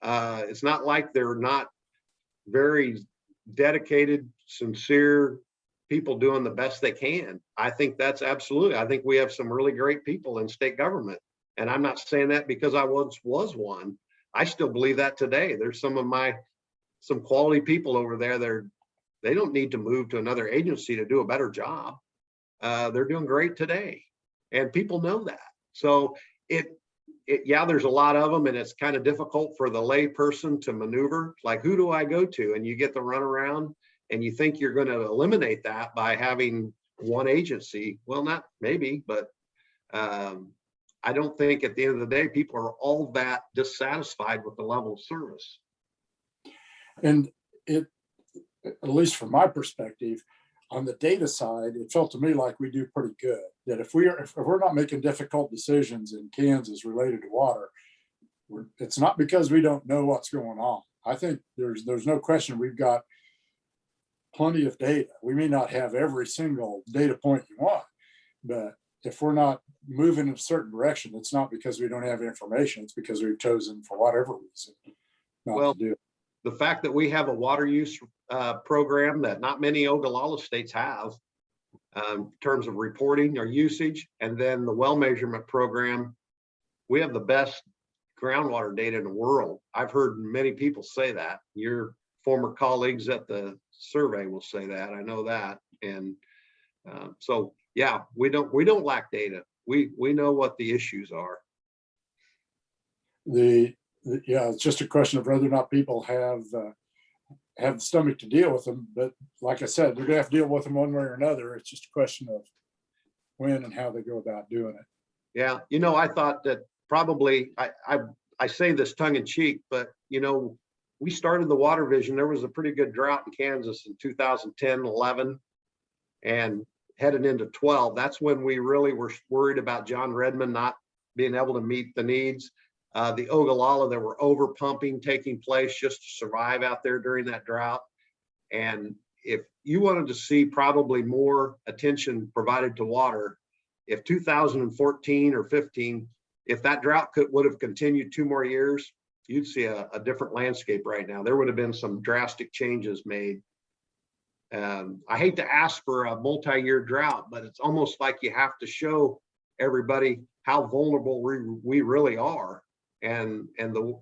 It's not like they're not very dedicated, sincere people doing the best they can. I think that's absolutely. I think we have some really great people in state government. And I'm not saying that because I once was one. I still believe that today. There's some quality people over there. They don't need to move to another agency to do a better job. They're doing great today, and people know that. So there's a lot of them, and it's kind of difficult for the lay person to maneuver. Like, who do I go to? And you get the runaround, and you think you're going to eliminate that by having one agency. Well, not maybe, but I don't think at the end of the day, people are all that dissatisfied with the level of service. And at least from my perspective, on the data side, it felt to me like we do pretty good. That if we're not making difficult decisions in Kansas related to water, it's not because we don't know what's going on. I think there's no question we've got plenty of data. We may not have every single data point you want, but if we're not moving in a certain direction, it's not because we don't have information. It's because we've chosen, for whatever reason, not to do it. The fact that we have a water use program that not many Ogallala states have in terms of reporting our usage, and then the well measurement program, we have the best groundwater data in the world. I've heard many people say that. Your former colleagues at the survey will say that. I know that. And so, yeah, we don't lack data. We know what the issues are. It's just a question of whether or not people have the stomach to deal with them. But like I said, they're gonna have to deal with them one way or another. It's just a question of when and how they go about doing it. Yeah, I thought that probably I say this tongue in cheek, but we started the water vision. There was a pretty good drought in Kansas in 2010, 11, and headed into 12. That's when we really were worried about John Redmond not being able to meet the needs. The Ogallala, there were over pumping taking place just to survive out there during that drought. And if you wanted to see probably more attention provided to water, if 2014 or 15, if that drought would have continued 2 more years, you'd see a different landscape right now. There would have been some drastic changes made. I hate to ask for a multi-year drought, but it's almost like you have to show everybody how vulnerable we really are. And the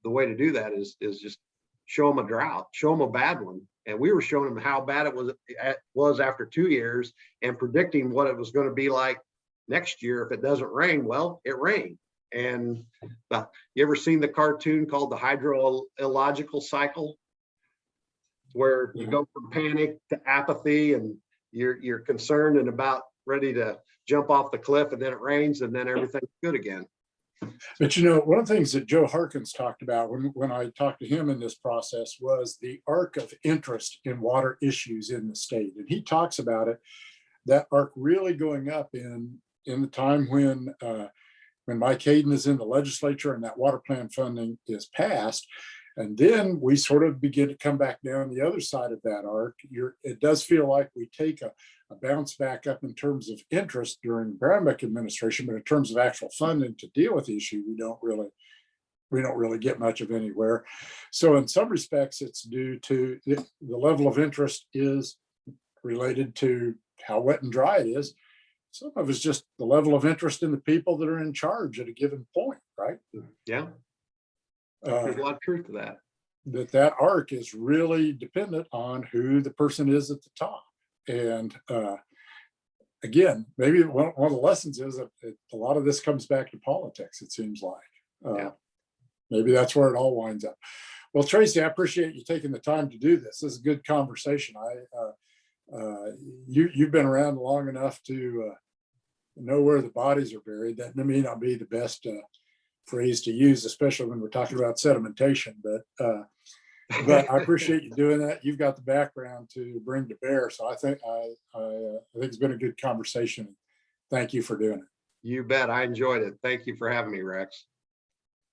way to do that is just show them a drought, show them a bad one. And we were showing them how bad it was after 2 years and predicting what it was going to be like next year. If it doesn't rain, well, it rained. And you ever seen the cartoon called the hydrological cycle, where you go from panic to apathy and you're concerned and about ready to jump off the cliff, and then it rains and then everything's good again. But one of the things that Joe Harkins talked about when I talked to him in this process was the arc of interest in water issues in the state. And he talks about it, that arc really going up in the time when Mike Hayden is in the legislature and that water plan funding is passed. And then we sort of begin to come back down the other side of that arc. It does feel like we take a bounce back up in terms of interest during Brownback administration, but in terms of actual funding to deal with the issue, we don't really get much of anywhere. So in some respects, it's due to the level of interest is related to how wet and dry it is. Some of it's just the level of interest in the people that are in charge at a given point, right? Yeah. There's a lot of truth to that. That arc is really dependent on who the person is at the top. And again, maybe one of the lessons is that a lot of this comes back to politics, it seems like. Maybe that's where it all winds up. Well, Tracy, I appreciate you taking the time to do this. This is a good conversation. You've been around long enough to know where the bodies are buried. That may not be the best phrase to use, especially when we're talking about sedimentation, but I appreciate you doing that. You've got the background to bring to bear. So I think it's been a good conversation. Thank you for doing it. You bet. I enjoyed it. Thank you for having me, Rex.